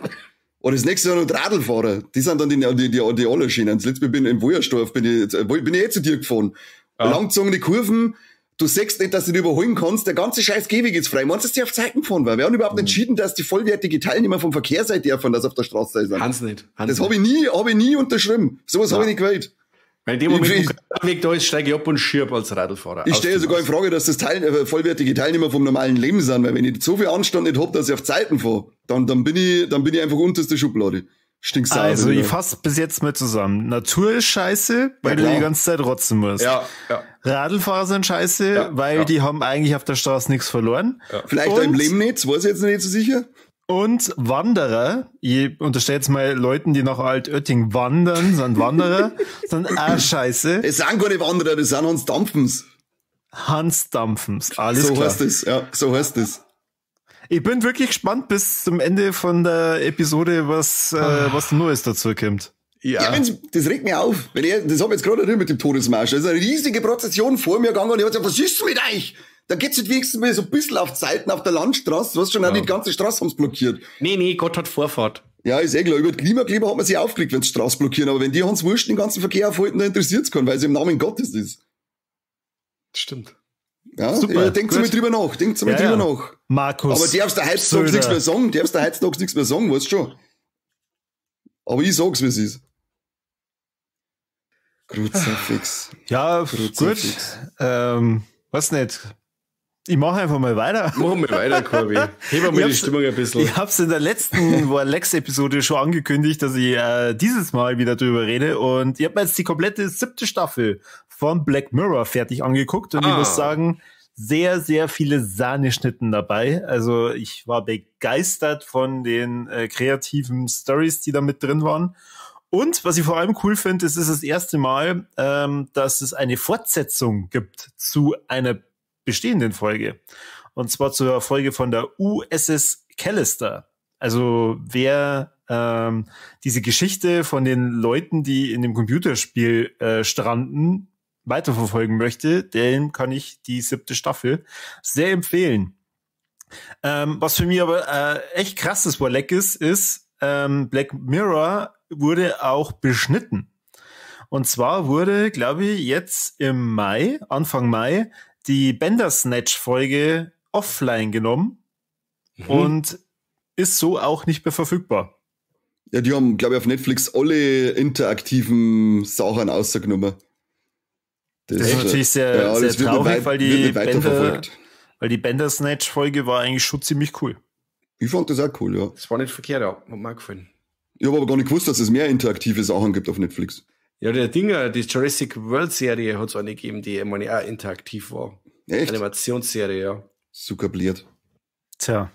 S2: Und das nächste Mal noch die Radlfahrer. Die sind dann die Allerschienen. Das letzte Mal bin ich in Wojersdorf, bin ich zu dir gefahren. Ja. Langzogene Kurven, du siehst nicht, dass du die überholen kannst, der ganze scheiß Gehweg ist frei. Meinst du, dass die auf Zeiten gefahren war? Wir haben überhaupt entschieden, dass die vollwertige Teilnehmer vom Verkehr sein dürfen, dass auf der Straße sind.
S1: Hans nicht.
S2: Das habe ich nie unterschrieben. Sowas habe ich nicht gewählt.
S1: Weil in dem Moment, wo der Weg da ist, steige ich ab und schirb als Radlfahrer.
S2: Ich stelle sogar in Frage, dass das vollwertige Teilnehmer vom normalen Leben sind, weil wenn ich so viel Anstand nicht hab, dass ich auf Zeiten fahre, dann bin ich einfach unterste Schublade. Stinksauer.
S3: Also ich fasse bis jetzt mal zusammen. Natur ist scheiße, weil du die ganze Zeit rotzen musst.
S1: Ja.
S3: Radlfahrer sind scheiße, weil die haben eigentlich auf der Straße nichts verloren.
S2: Ja. Vielleicht auch im Leben nicht, das weiß ich jetzt nicht so sicher.
S3: Und Wanderer, ich unterstelle jetzt mal Leuten, die nach Altötting wandern, sind Wanderer, sind auch scheiße.
S2: Es sind keine Wanderer, das sind Hans Dampfens.
S3: Hans Dampfens, alles
S2: so
S3: klar.
S2: Heißt es, ja, so heißt es.
S3: Ich bin wirklich gespannt bis zum Ende von der Episode, was Neues dazu kommt.
S2: Ja, das regt mich auf. Das habe ich jetzt gerade mit dem Todesmarsch. Da ist eine riesige Prozession vor mir gegangen und ich habe gesagt, was ist mit euch? Da geht's jetzt wenigstens mal so ein bisschen auf Zeiten auf der Landstraße. Du hast schon auch die ganze Straße haben's blockiert.
S1: Nee, Gott hat Vorfahrt.
S2: Ja, ist klar. Über die Klimakleber hat man sich aufgeregt, wenn die Straße blockieren. Aber wenn die Hans Wurst den ganzen Verkehr aufhalten, dann interessiert's keinen, weil es im Namen Gottes ist.
S1: Stimmt.
S2: Ja, super. Denkt mal drüber nach. Drüber nach.
S3: Markus.
S2: Aber darfst der heutzutage nichts mehr sagen. Weißt du schon. Aber ich sag's, wie es ist. Kruzifix.
S3: Ja, gut. Was nicht. Ich mache einfach mal weiter.
S1: Machen wir weiter, Corby. Heben wir die Stimmung ein bisschen.
S3: Ich habe es in der letzten Lex-Episode schon angekündigt, dass ich dieses Mal wieder drüber rede. Und ich habe mir jetzt die komplette 7. Staffel von Black Mirror fertig angeguckt. Und ich muss sagen, sehr, sehr viele Sahneschnitten dabei. Also ich war begeistert von den kreativen Stories, die da mit drin waren. Und was ich vor allem cool finde, es ist das erste Mal, dass es eine Fortsetzung gibt zu einer bestehenden Folge. Und zwar zur Folge von der USS Callister. Also wer diese Geschichte von den Leuten, die in dem Computerspiel stranden, weiterverfolgen möchte, dem kann ich die 7. Staffel sehr empfehlen. Was für mich aber echt krasses Leck ist, Black Mirror wurde auch beschnitten. Und zwar wurde, glaube ich, jetzt im Anfang Mai, die Bandersnatch-Folge offline genommen und ist so auch nicht mehr verfügbar.
S2: Ja, die haben, glaube ich, auf Netflix alle interaktiven Sachen ausgenommen.
S3: Das ist natürlich sehr traurig, weil die Bandersnatch-Folge war eigentlich schon ziemlich cool.
S2: Ich fand das auch cool, ja.
S1: Das war nicht verkehrt, ja. Hat mir gefallen.
S2: Ich habe aber gar nicht gewusst, dass es mehr interaktive Sachen gibt auf Netflix.
S1: Ja, die Jurassic World Serie hat es eine gegeben, die ich meine, auch interaktiv war.
S2: Echt?
S1: Animationsserie, ja.
S2: So kabliert.
S3: Tja.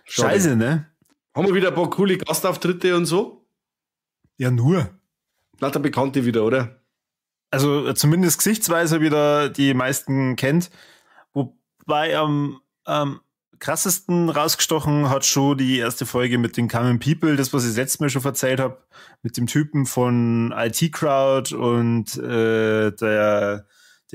S3: Scheiße, ne?
S1: Haben wir wieder ein paar coole Gastauftritte und so?
S3: Ja, nur.
S1: Lauter Bekannte wieder, oder?
S3: Also zumindest gesichtsweise wieder die meisten kennt. Wobei am krassesten rausgestochen hat schon die erste Folge mit den Common People, das, was ich letztes Mal schon erzählt habe, mit dem Typen von IT Crowd und der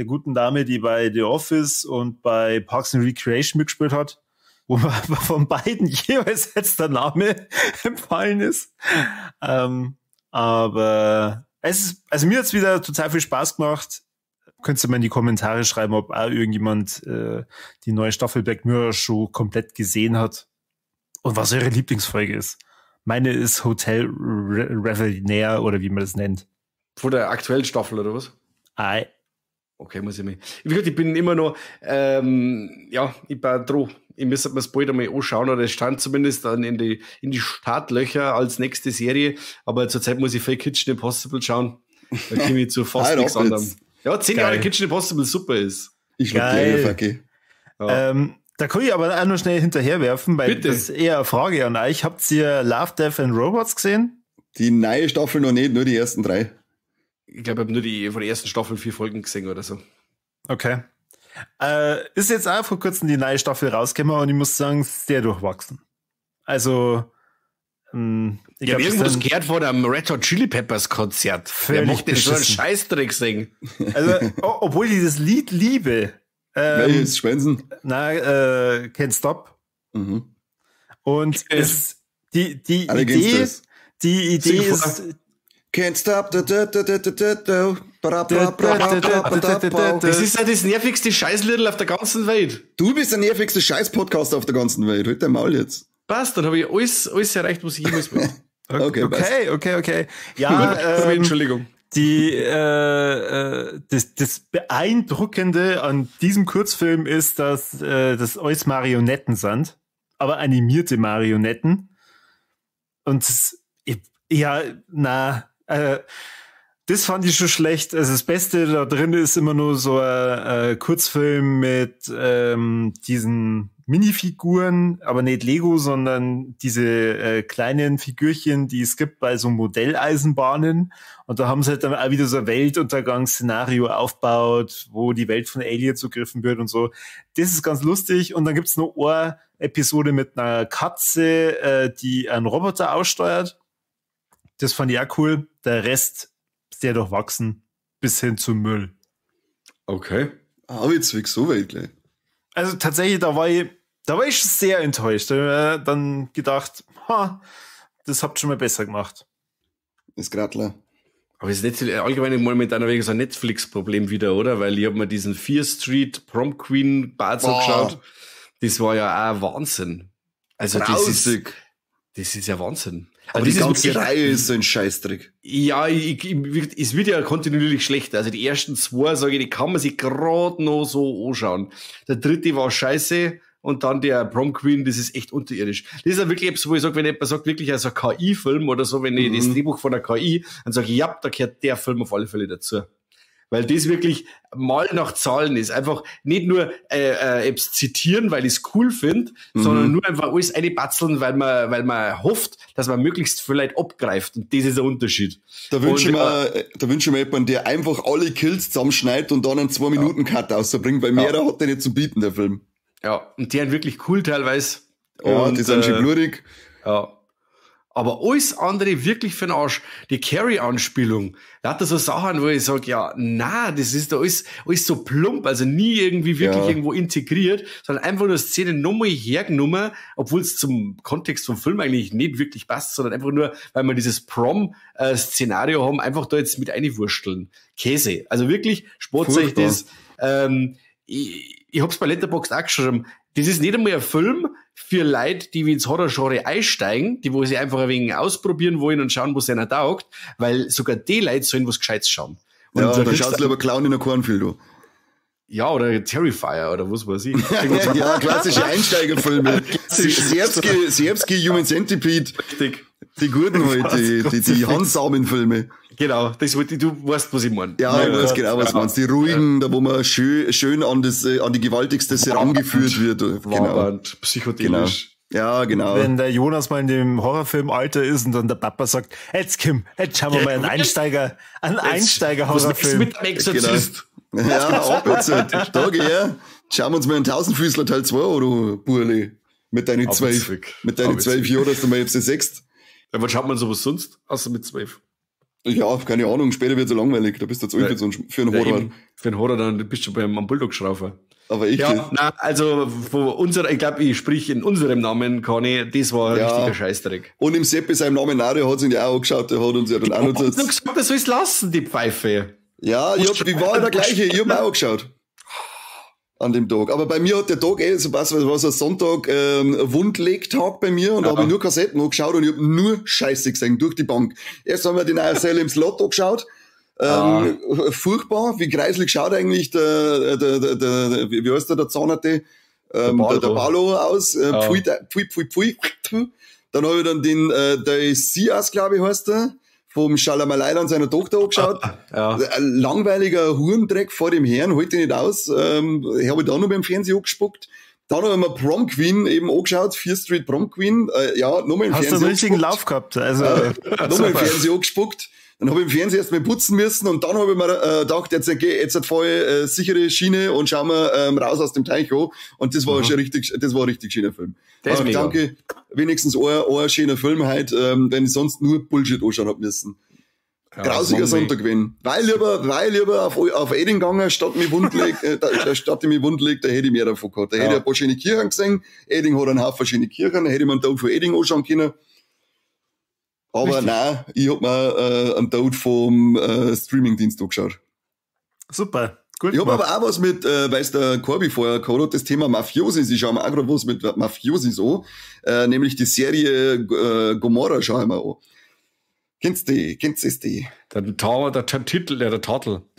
S3: guten Dame, die bei The Office und bei Parks and Recreation mitgespielt hat. wo mir von beiden jeweils jetzt der Name empfallen ist. Aber also mir hat's wieder total viel Spaß gemacht. Könntest du mal in die Kommentare schreiben, ob auch irgendjemand die neue Staffel Black Mirror Show komplett gesehen hat und was eure Lieblingsfolge ist. Meine ist Hotel Revelnaire oder wie man das nennt.
S1: Von der aktuellen Staffel oder was?
S3: Ei.
S1: Okay, muss ich mal. Wie gesagt, ich bin immer noch, ich bin dran. Ich müsste mir das bald einmal anschauen, oder es stand zumindest dann in die Startlöcher als nächste Serie. Aber zurzeit muss ich Fake Kitchen Impossible schauen. Da komme ich zu fast nichts anderem. Ja, 10 Jahre Kitchen Impossible super ist.
S2: Ich glaube, Facke.
S1: Ja.
S3: Da kann ich aber auch noch schnell hinterherwerfen, weil
S1: Bitte.
S3: das ist eher eine Frage an euch. Habt ihr Love, Death and Robots gesehen?
S2: Die neue Staffel noch nicht, nur die ersten 3.
S1: Ich glaube, ich habe nur von der ersten Staffel 4 Folgen gesehen oder so.
S3: Okay. Ist jetzt auch vor kurzem die neue Staffel rausgekommen und ich muss sagen, sehr durchwachsen. Also,
S1: Ich habe irgendwas gehört von einem Red Hot Chili Peppers Konzert. Wer
S3: Völlig
S1: mochte so einen
S3: beschissen.
S1: Scheißdreck singen?
S3: Also, obwohl ich das Lied liebe.
S2: Welches Schwänzen?
S3: Can't Stop.
S2: Mhm.
S3: Und die
S2: Alle
S3: Idee,
S2: kennst
S3: die Idee
S1: Sing
S3: ist,
S2: Can't stop.
S1: Das ist ja das nervigste Scheißliedl auf der ganzen Welt.
S2: Du bist der nervigste Scheiß-Podcast auf der ganzen Welt. Halt dein Maul jetzt.
S1: Passt, dann habe ich alles erreicht, was ich jemals will.
S2: Okay.
S3: Ja,
S1: Entschuldigung.
S3: das Beeindruckende an diesem Kurzfilm ist, dass das alles Marionetten sind, aber animierte Marionetten. Und das fand ich schon schlecht. Also das Beste da drin ist immer nur so ein Kurzfilm mit diesen Minifiguren, aber nicht Lego, sondern diese kleinen Figürchen, die es gibt bei so Modelleisenbahnen. Und da haben sie halt dann auch wieder so ein Weltuntergangsszenario aufgebaut, wo die Welt von Aliens zugriffen wird und so. Das ist ganz lustig. Und dann gibt's noch eine Episode mit einer Katze, die einen Roboter aussteuert. Das fand ich auch cool. Der Rest sehr durchwachsen bis hin zum Müll.
S1: Okay.
S2: Aber jetzt weg so weit gleich.
S3: Also tatsächlich, da war ich schon sehr enttäuscht. Da habe ich mir dann gedacht, das habt ihr schon mal besser gemacht.
S2: Ist grad klar.
S1: Aber es ist nicht allgemein momentan wegen so ein Netflix-Problem wieder, oder? Weil ich habe mir diesen Fear Street Prom Queen Bart angeschaut. Das war ja auch Wahnsinn. Also das ist ja Wahnsinn.
S2: Aber die ganze Reihe ist so ein Scheißdreck.
S1: Ja, es wird ja kontinuierlich schlechter. Also die ersten 2, sage ich, die kann man sich gerade noch so anschauen. Der 3. war scheiße und dann der Prom Queen, das ist echt unterirdisch. Das ist ja wirklich etwas, wo ich sage, wenn jemand sagt, wirklich also ein KI-Film oder so, wenn ich das Drehbuch von der KI, dann sage ich, ja, da gehört der Film auf alle Fälle dazu. Weil das wirklich mal nach Zahlen ist. Einfach nicht nur Apps zitieren, weil ich es cool finde, sondern nur einfach alles einbatzeln, weil man hofft, dass man möglichst viel Leute abgreift. Und das ist der Unterschied.
S2: Da wünsche ich mir jemanden, der einfach alle Kills zusammenschneidet und dann einen 2-Minuten-Cut rausbringt, weil mehr hat der nicht zu bieten, der Film.
S1: Ja, und die sind wirklich cool teilweise.
S2: Ja,
S1: und,
S2: die sind schon blutig.
S1: Ja. Aber alles andere wirklich für den Arsch. Die Carrie-Anspielung, da hat er so Sachen, wo ich sage, ja, das ist da alles so plump, also nie irgendwie wirklich irgendwo integriert, sondern einfach nur Szene nochmal hergenommen, obwohl es zum Kontext vom Film eigentlich nicht wirklich passt, sondern einfach nur, weil wir dieses Prom-Szenario haben, einfach da jetzt mit einwursteln. Käse. Also wirklich, spart euch das. Ich hab's bei Letterboxd auch geschrieben, das ist nicht einmal ein Film für Leute, die wie ins Horror-Genre einsteigen, die wo sie einfach ein wenig ausprobieren wollen und schauen, was ihnen taugt, weil sogar die Leute sollen was Gescheites schauen. Und
S2: ja, dann schaust du lieber Clown in der Cornfield, du.
S1: Ja, oder Terrifier, oder was weiß ich.
S2: Ja, klassische Einsteigerfilme. Serbski, Human Centipede.
S1: Richtig.
S2: Die guten halt, die Handsamen-Filme.
S1: Genau, du weißt, was ich meine.
S2: Ja, ich weiß genau, was du meinst. Die ruhigen, da wo man schön an die gewaltigste rangeführt wird.
S1: Genau. Psychedelisch.
S2: Ja, genau.
S3: Wenn der Jonas mal in dem Horrorfilm-Alter ist und dann der Papa sagt, jetzt Kim, jetzt schauen wir mal einen Einsteiger-Horrorfilm.
S1: Mit dem Exorzist.
S2: Ja, ab jetzt. Da geh her. Schauen wir uns mal einen Tausendfüßler Teil 2 oder Burli. Mit deinen 12 Jahren, dass du mal jetzt 6.
S1: Ja, was schaut man sowas sonst? Außer mit 12.
S2: Ja, keine Ahnung, später wird es langweilig. Da bist du zu alt für einen Horror.
S1: Für einen Horror, dann bist du am Bulldog-Schraufer.
S2: Aber ich.
S1: Ja, na, also ich glaube, ich sprich in unserem Namen, Conny, das war ein richtiger Scheißdreck.
S2: Und im Seppi seinem Namen auch, der hat sich ja auch angeschaut, der hat uns ja dann auch noch
S1: gesagt, er soll es lassen, die Pfeife.
S2: Ja, ich war der gleiche, ich hab mir auch geschaut. An dem Tag. Aber bei mir hat der Tag so was, war so ein Sonntag, Wundlegtag bei mir und da habe ich nur Kassetten angeschaut und ich habe nur Scheiße gesehen, durch die Bank. Erst haben wir die neue Salems Lotto geschaut. Furchtbar, wie greislich schaut eigentlich wie heißt der Zahnerte? Der Ballo aus. Pfui. Dann habe ich dann der Sias, glaube ich, heißt der, vom Schalamalai und seiner Tochter angeschaut. Ein langweiliger Hurendreck vor dem Herrn, halt ihn nicht aus. Habe ich da noch beim Fernsehen angespuckt. Dann habe ich mir Prom Queen eben angeschaut, 4 Street Prom Queen. Nochmal im Fernsehen.
S3: Hast du einen richtigen Lauf gehabt? Also,
S2: nochmal im Fernsehen angespuckt. Dann habe ich im Fernsehen erst mal putzen müssen und dann habe ich mir gedacht, jetzt hat voll sichere Schiene und schauen wir raus aus dem Teich an. Und das war schon richtig, das war ein richtig schöner Film. Danke, wenigstens ein schöner Film heute, wenn ich sonst nur Bullshit anschauen hab müssen. Ja, grausiger Sonntag gewesen. Weil lieber auf Eding gegangen, statt mich wundlegt, da hätte ich mehr davon gehabt. Da hätte ich ein paar schöne Kirchen gesehen. Eding hat einen Haufen schöne Kirchen, da hätte ich mir einen Tag von Eding anschauen können. Aber nein, ich hab mir einen Tod vom Streamingdienst angeschaut.
S3: Super, gut.
S2: Ich hab aber auch was mit, weil der Corby vorher gehabt hat, das Thema Mafiosis. Ich schau mir auch gerade was mit Mafiosis an, nämlich die Serie Gomorra schau ich mir an. Kennst du die?
S1: Der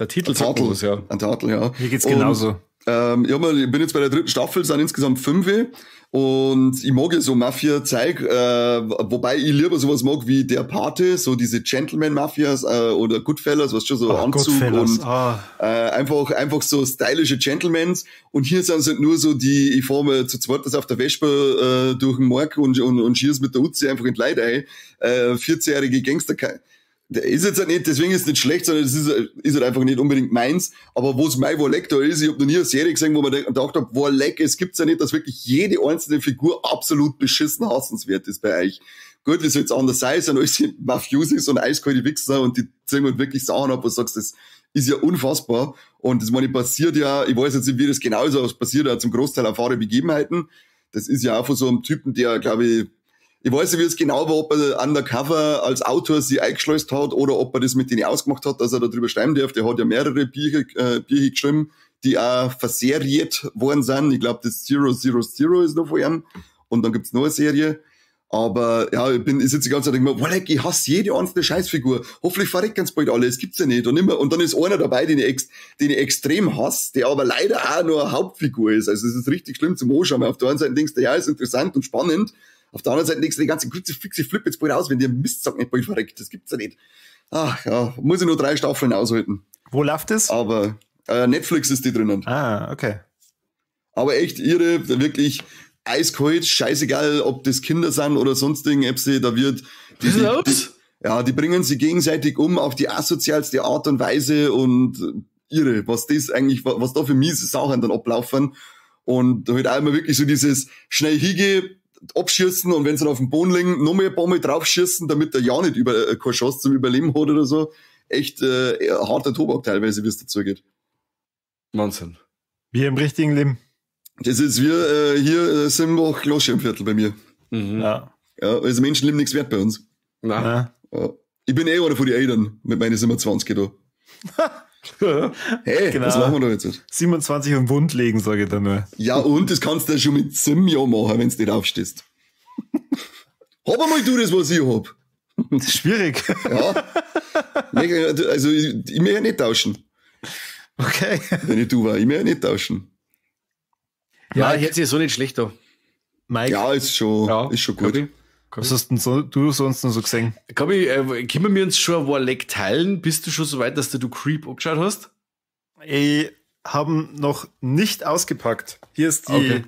S1: Titel sagt was, ja.
S2: Ein Titel, ja.
S3: Mir geht's genauso.
S2: Ich bin jetzt bei der 3. Staffel, sind insgesamt 5. Und ich mag ja so Mafia-Zeug, wobei ich lieber sowas mag wie der Pate, so diese Gentleman-Mafias oder Goodfellas, was schon so Anzug und einfach so stylische Gentlemans. Und hier sind es halt nur so ich fahre mal zu zweit auf der Vespa durch den Markt und schieß mit der Uzi einfach in die Leute ein. 14-jährige Gangster. Der ist jetzt halt nicht, deswegen ist es nicht schlecht, sondern es ist halt einfach nicht unbedingt meins. Aber wo es mein Warleck da ist, ich habe noch nie eine Serie gesehen, wo man gedacht hat, Warleck, es gibt's ja nicht, dass wirklich jede einzelne Figur absolut beschissen hassenswert ist bei euch. Gut, wie soll es anders sein, sind alles Mafiosis und eiskalte Wichser und die ziehen halt wirklich Sachen ab, wo du sagst, das ist ja unfassbar. Und das meine, passiert ja, ich weiß jetzt nicht, wie das genau ist, aber es passiert ja zum Großteil auf wahre Begebenheiten. Das ist ja auch von so einem Typen, der, glaube ich weiß nicht, wie es genau war, ob er undercover als Autor sie eingeschleust hat oder ob er das mit denen ausgemacht hat, dass er darüber schreiben darf. Der hat ja mehrere Bücher geschrieben, die auch verseriert worden sind. Ich glaube, das 000 ist noch von ihm. Und dann gibt's noch eine Serie. Aber ja, ich sitze die ganze Zeit und denke mir, ich hasse jede einzelne Scheißfigur. Hoffentlich verrecken sie bald alle, es gibt's ja nicht. Und dann ist einer dabei, den ich extrem hasse, der aber leider auch nur eine Hauptfigur ist. Also es ist richtig schlimm zum Anschauen. Auf der einen Seite denkst du, ja, ist interessant und spannend. Auf der anderen Seite denkst du, die ganze fixe Flip jetzt bald aus, wenn der Mistsack nicht bald verreckt. Das gibt's ja nicht. Ach ja, muss ich nur 3 Staffeln aushalten.
S3: Wo läuft es?
S2: Aber Netflix ist die drinnen.
S3: Ah, okay.
S2: Aber echt irre, wirklich eiskalt, scheißegal, ob das Kinder sind oder sonst irgendetwas, da wird... Die bringen sie gegenseitig um auf die asozialste Art und Weise und irre, was da für miese Sachen dann ablaufen. Und halt auch immer wirklich so dieses schnell hingehen, abschießen und wenn sie dann auf den Boden liegen, noch mehr ein paar Mal draufschießen, damit der ja nicht keine Chance zum Überleben hat oder so. Echt harter Tobak teilweise, wie es dazu geht.
S1: Wahnsinn.
S3: Wie im richtigen Leben.
S2: Das ist wie hier Simbach Kloschirmviertel bei mir.
S3: Mhm. Ja.
S2: Also Menschenleben nichts wert bei uns.
S1: Nein.
S2: Ja. Ich bin einer von den Eltern mit meinen 27 da. Hey,
S3: genau.
S2: Was machen wir da jetzt?
S3: 27 und Wund legen, sage ich da nur.
S2: Ja, und das kannst du ja schon mit 7 Jahren machen, wenn du nicht aufstehst. Hab einmal du das, was ich hab.
S3: Das ist schwierig.
S2: Ja. Also, ich möchte ja nicht tauschen.
S3: Okay.
S2: Wenn ich du war, ich möchte ja nicht tauschen.
S1: Ja, jetzt ist so nicht schlecht da.
S3: Mike.
S2: Ja, ist schon gut.
S3: Was hast denn du sonst noch so gesehen?
S1: Können wir uns schon ein Warleck teilen? Bist du schon so weit, dass du Creep angeschaut hast?
S3: Ich habe noch nicht ausgepackt. Hier ist der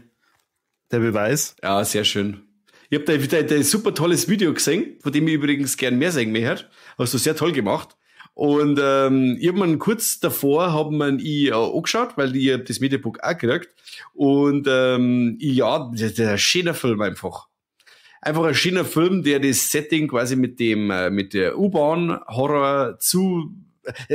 S3: Beweis.
S1: Ja, sehr schön. Ich habe da ein super tolles Video gesehen, von dem ich übrigens gern mehr sehen möchte. Hast du sehr toll gemacht. Und ich habe mir kurz davor angeschaut, weil ich hab das Mediabook auch gekriegt. Und der ein schöner Film einfach. Einfach ein schöner Film, der das Setting quasi mit der U-Bahn-Horror zu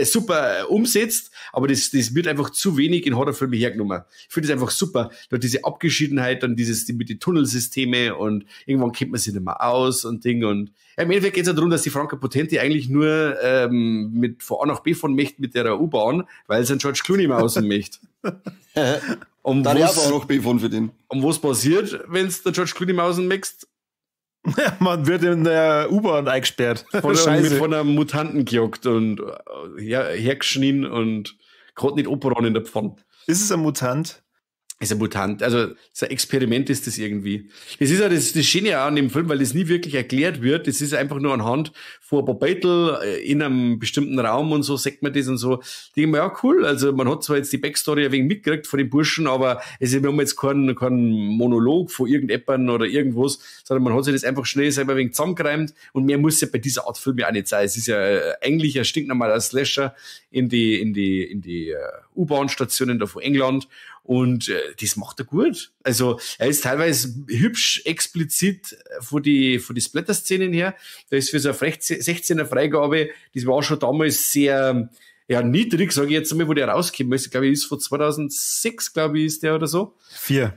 S1: super umsetzt, aber das wird einfach zu wenig in Horrorfilme hergenommen. Ich finde das einfach super. Dort diese Abgeschiedenheit, dann mit den Tunnelsysteme und irgendwann kennt man sich nicht mehr aus und Ding und ja, im Endeffekt geht es ja darum, dass die Franka Potente eigentlich nur mit von A nach B fahren möchte mit der U-Bahn, weil sie einen George Clooney mal außen möchte.
S2: Dann ja auch noch B von für den.
S1: Und was passiert, wenn es der George Clooney mal außen möchtest?
S3: Man wird in der U-Bahn eingesperrt.
S1: Von einem Mutanten gejagt und hergeschnien und gerade nicht Operon in der Pfanne.
S3: Ist es ein Mutant?
S1: Ist ein Mutant. Also, so ein Experiment ist das irgendwie. Das ist ja das Schöne auch an dem Film, weil das nie wirklich erklärt wird. Das ist einfach nur anhand von ein paar Beutel in einem bestimmten Raum und so, sagt man das und so. Ich denke mir, ja, cool. Also, man hat zwar jetzt die Backstory ein wenig mitgekriegt von den Burschen, aber wir haben jetzt keinen Monolog von irgendjemandem oder irgendwas, sondern man hat sich das einfach schnell selber ein wenig zusammengereimt und mehr muss ja bei dieser Art Film ja auch nicht sein. Es ist ja eigentlich ein stinknormaler Slasher in die U-Bahn-Stationen da von England. Und das macht er gut. Also er ist teilweise hübsch explizit von die Splatter-Szenen her. Da ist für so eine 16er Freigabe, das war schon damals sehr niedrig, sage ich jetzt einmal, wo der rausgekommen ist. Ich glaube, ist von 2006, glaube ich, ist der oder so.
S3: 4,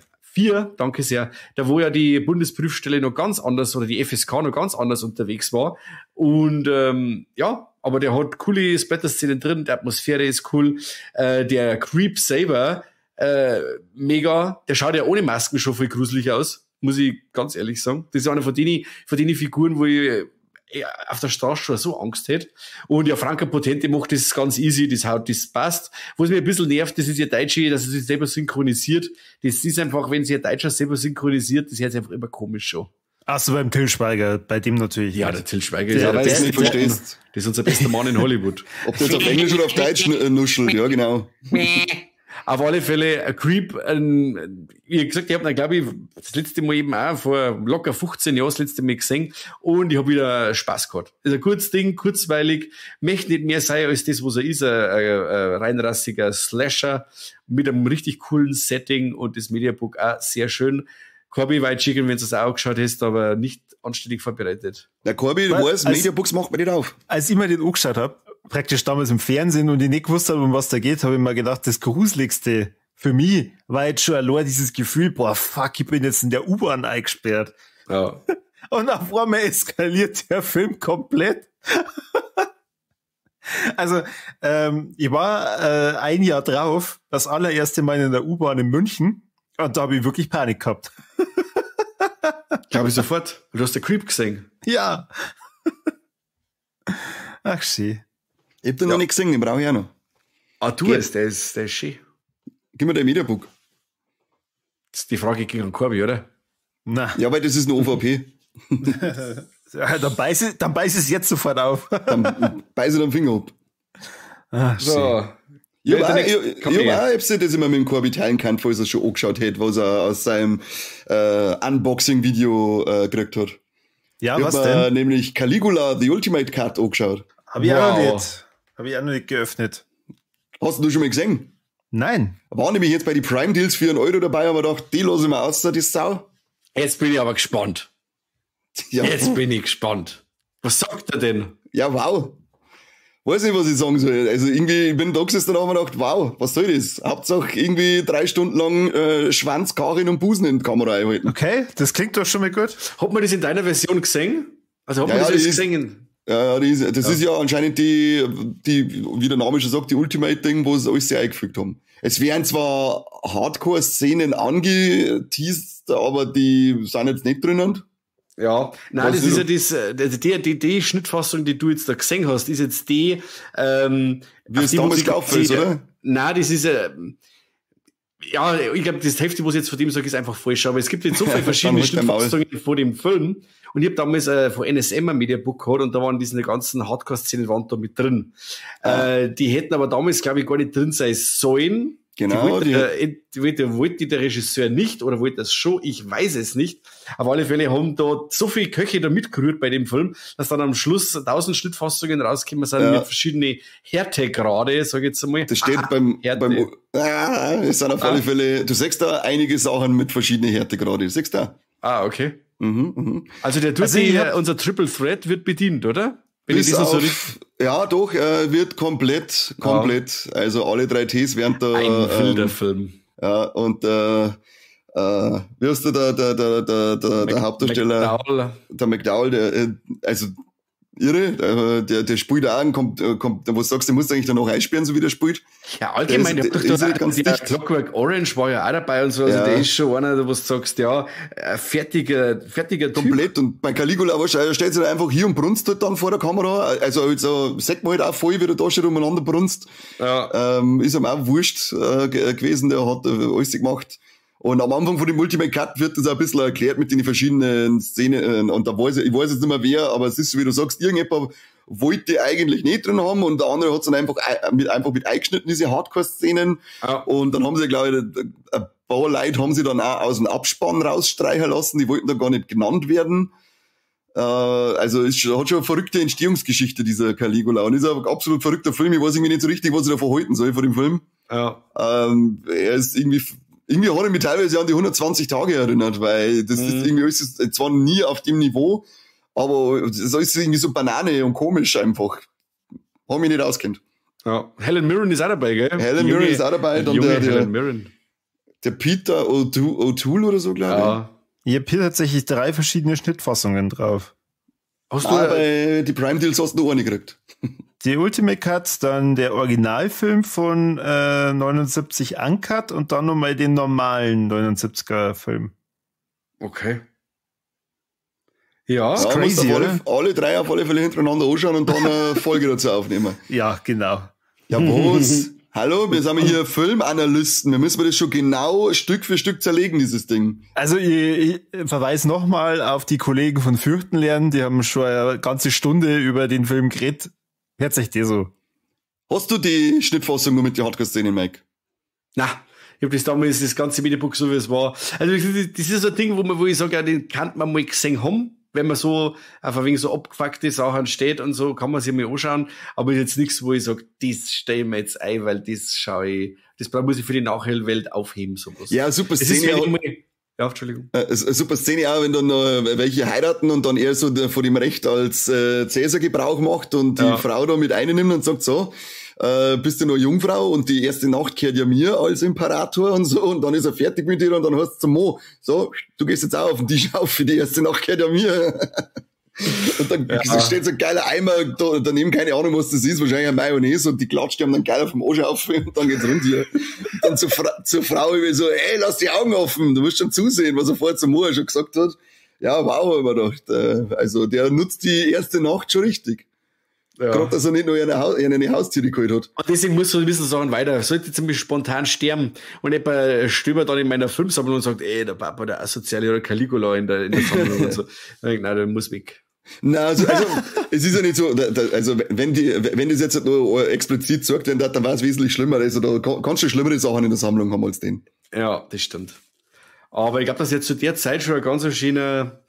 S1: danke sehr. Da wo ja die Bundesprüfstelle noch ganz anders oder die FSK noch ganz anders unterwegs war. Und aber der hat coole Splatter-Szenen drin, die Atmosphäre ist cool. Der Creep selber, mega, der schaut ja ohne Masken schon viel gruselig aus, muss ich ganz ehrlich sagen. Das ist einer von den Figuren, wo ich auf der Straße schon so Angst hätte. Und ja, Franka Potente macht das ganz easy, das passt. Was mir ein bisschen nervt, das ist ihr Deutsche, dass sie sich selber synchronisiert. Das ist einfach, wenn sie ihr Deutscher selber synchronisiert, das hört sich einfach immer komisch schon.
S3: Ach so, beim Till Schweiger, bei dem natürlich.
S1: Ja, der Till Schweiger
S2: ist ja, das nicht verstehst.
S1: Das ist unser bester Mann in Hollywood.
S2: Ob das auf Englisch oder auf Deutsch nuschelt, ja, genau.
S1: Auf alle Fälle, ein Creep, wie gesagt, ich habe ihn, glaube ich, das letzte Mal eben auch vor locker 15 Jahren das letzte Mal gesehen und ich habe wieder Spaß gehabt. Das ist ein kurzes Ding, kurzweilig, möchte nicht mehr sein als das, was er ist, ein reinrassiger Slasher mit einem richtig coolen Setting und das Mediabook auch sehr schön. Corby White Chicken, wenn du es auch geschaut hast, aber nicht anständig vorbereitet.
S2: Der Corby, du weißt, Mediabooks macht man nicht auf.
S3: Als ich mir den angeschaut habe, praktisch damals im Fernsehen und ich nicht gewusst habe, um was da geht, habe ich mir gedacht, das Gruseligste für mich war jetzt schon allein dieses Gefühl, boah, fuck, ich bin jetzt in der U-Bahn eingesperrt.
S1: Ja.
S3: Und auf einmal eskaliert der Film komplett. Also, ich war ein Jahr drauf, das allererste Mal in der U-Bahn in München und da habe ich wirklich Panik gehabt.
S1: Glaube ich sofort. Du hast den Creep gesehen.
S3: Ja. Ach, schön.
S2: Ich hab den noch nicht gesehen, den brauche ich auch noch.
S1: Ah, du es, der ist schön.
S2: Gib mir den Mediabook.
S1: Das ist die Frage gegen Corby, oder?
S3: Na.
S2: Ja, weil das ist eine OVP.
S3: Ja, dann beiß es jetzt sofort auf.
S2: Dann beiß ich den Finger ab.
S3: Ach,
S1: so.
S2: Ich hab auch Episode, das ich mir mit dem Corby teilen kann, falls er es schon angeschaut hat, was er aus seinem Unboxing-Video gekriegt hat.
S3: Ja,
S2: ich
S3: was
S2: hab
S3: denn?
S2: Nämlich Caligula, The Ultimate Cut, angeschaut.
S3: Habe ich auch noch nicht. Habe ich auch noch nicht geöffnet.
S2: Hast du schon mal gesehen?
S3: Nein.
S2: War nämlich jetzt bei die Prime Deals für 1 Euro dabei, aber gedacht, die lasse ich mal aus, die Sau.
S1: Jetzt bin ich aber gespannt.
S2: Ja.
S1: Jetzt bin ich gespannt. Was sagt er denn?
S2: Ja, wow. Weiß nicht, was ich sagen soll. Also irgendwie, ich bin da gesessen und habe mir gedacht, wow, was soll das? Hauptsache irgendwie 3 Stunden lang Schwanz, Karin und Busen in die Kamera einhalten.
S3: Okay, das klingt doch schon mal gut.
S1: Hat man das in deiner Version gesehen? Also hat man das gesehen?
S2: Ja, das ist ja anscheinend die, wie der Name schon sagt, die Ultimate-Ding, wo sie alles sehr eingefügt haben. Es werden zwar Hardcore-Szenen angeteased, aber die sind jetzt nicht drinnen.
S1: Ja, nein, das ist ja die Schnittfassung, die du jetzt da gesehen hast, ist jetzt die,
S2: wie es damals gelaufen ist, oder?
S1: Nein, das ist ja, ich glaube, das Hälfte, was ich jetzt von dem sage, ist einfach falsch, aber es gibt jetzt so viele verschiedene Schnittfassungen von dem Film und ich habe damals von NSM ein Mediabook gehabt und da waren diese ganzen Hardcore-Szenen waren da mit drin. Die hätten aber damals, glaube ich, gar nicht drin sein sollen.
S2: Genau.
S1: Wollte der Regisseur nicht oder wollte das schon, ich weiß es nicht. Auf alle Fälle haben da so viele Köche da mitgerührt bei dem Film, dass dann am Schluss 1000 Schnittfassungen rausgekommen sind mit verschiedenen Härtegrade, sag ich jetzt einmal.
S2: Das steht es sind auf alle Fälle, du sagst da einige Sachen mit verschiedenen Härtegrade, du sagst da.
S1: Ah, okay.
S2: Mhm.
S1: Also unser Triple Threat wird bedient, oder?
S2: Bis auf, ja, doch, wird komplett. Also alle 3 Ts während der...
S1: Ein wilder Film.
S2: Ja, und wie heißt der Hauptdarsteller?
S1: McDowell.
S2: Der McDowell, also irre, der spielt auch, kommt, wo du sagst, der muss eigentlich dann noch einsperren, so wie der spielt.
S1: Ja, allgemein, der Clockwork Orange war ja auch dabei und so, also der ist schon einer, wo du sagst, ja, fertiger Typ.
S2: Komplett, und bei Caligula stellt sich einfach hier und brunst halt dann vor der Kamera, also sagt man halt auch voll, wie der da schon umeinander brunst.
S1: Ja.
S2: Ist ihm auch wurscht gewesen, der hat alles gemacht. Und am Anfang von dem Ultimate Cut wird das auch ein bisschen erklärt mit den verschiedenen Szenen. Und da ich weiß jetzt nicht mehr wer, aber es ist so, wie du sagst, irgendjemand wollte eigentlich nicht drin haben und der andere hat es dann einfach mit eingeschnitten, diese Hardcore-Szenen.
S1: Ja.
S2: Und dann haben sie, glaube ich, ein paar Leute haben sie dann auch aus dem Abspann rausstreichen lassen, die wollten da gar nicht genannt werden. Also hat schon eine verrückte Entstehungsgeschichte, dieser Caligula. Und ist ein absolut verrückter Film. Ich weiß irgendwie nicht so richtig, was ich davon halten soll von dem Film.
S1: Ja.
S2: Er ist irgendwie hat er mich teilweise an die 120 Tage erinnert, weil das ist irgendwie alles, zwar nie auf dem Niveau, aber das ist irgendwie so Banane und komisch einfach. Hab mich nicht auskennt.
S1: Ja. Helen Mirren ist auch dabei, gell?
S2: Helen Mirren ist auch dabei. Dann
S1: Helen Mirren.
S2: Der Peter O'Toole oder so, glaube ich.
S1: Ja.
S3: Ich habe hier tatsächlich 3 verschiedene Schnittfassungen drauf.
S2: Hast du bei die Prime Deals hast du noch eine gekriegt.
S3: Die Ultimate Cut, dann der Originalfilm von 79 Uncut und dann nochmal den normalen 79er Film.
S1: Okay. Ja,
S2: Ja,
S3: crazy,
S2: musst
S3: oder?
S2: alle 3 auf alle Fälle hintereinander anschauen und dann eine Folge dazu aufnehmen.
S3: Ja, genau.
S2: Ja, was? Hallo, wir sind hier Filmanalysten. Wir müssen das schon genau Stück für Stück zerlegen, dieses Ding.
S3: Also ich verweise nochmal auf die Kollegen von Fürchten lernen, die haben schon eine ganze Stunde über den Film geredet. Hört sich der so.
S2: Hast du die Schnittfassung nur mit den Hardcore-Szenen, Mike?
S1: na, ich habe das damals, das ganze Mediabook so wie es war. Also das ist so ein Ding, wo ich sage, ja, den kann man mal gesehen haben. Wenn man so auf ein wenig so abgefuckte Sachen steht und so, kann man sich mal anschauen. Aber ist jetzt nichts, wo ich sage, das stelle ich mir jetzt ein, weil das schaue ich, das muss ich für die Nachhellwelt aufheben, sowas.
S2: Ja, super
S1: Das ist,
S2: Szene.
S1: wenn ich mal, ja, Entschuldigung.
S2: Eine super Szene auch, wenn dann welche heiraten und dann er so von dem Recht als Cäsar Gebrauch macht und die Frau da mit einnimmt und sagt so, bist du noch Jungfrau und die erste Nacht gehört ja mir als Imperator und so und dann ist er fertig mit dir und dann heißt es zum Mo, so, du gehst jetzt auch auf den Tisch auf, für die erste Nacht gehört ja mir. Und dann steht so ein geiler Eimer daneben, keine Ahnung, was das ist, wahrscheinlich ein Mayonnaise und die klatscht ihm dann geil auf dem Arsch auf und dann geht's rund hier. Und dann zur Frau über so, ey, lass die Augen offen, du musst schon zusehen, was er vorher zum Mo schon gesagt hat. Ja, wow, hab ich mir gedacht. Also der nutzt die erste Nacht schon richtig. Ja. Gerade, dass er nicht nur eine Haustiere geholt hat.
S1: Und deswegen muss so ein bisschen sagen, weiter, sollte jetzt ziemlich spontan sterben und jemand stöbert dann in meiner Filmsammlung und sagt, ey, der Papa, der asoziale oder Caligula in der Sammlung und so. Dann denke ich, nein, der muss weg.
S2: Na, also es ist ja nicht so, also wenn das jetzt nur explizit sagt, dann war es wesentlich schlimmer. Also da kannst du schlimmere Sachen in der Sammlung haben als den.
S1: Ja, das stimmt. Aber ich glaube, dass jetzt zu der Zeit schon ein ganz schöner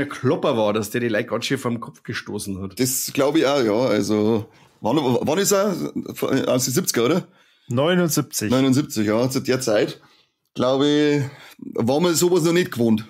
S1: Klopper war, dass der die Leute ganz schön vom Kopf gestoßen hat.
S2: Das glaube ich auch, ja. Also, wann ist er? Aus den 70er, oder?
S3: 79.
S2: 79, ja. Zu der Zeit, glaube ich, war man sowas noch nicht gewohnt.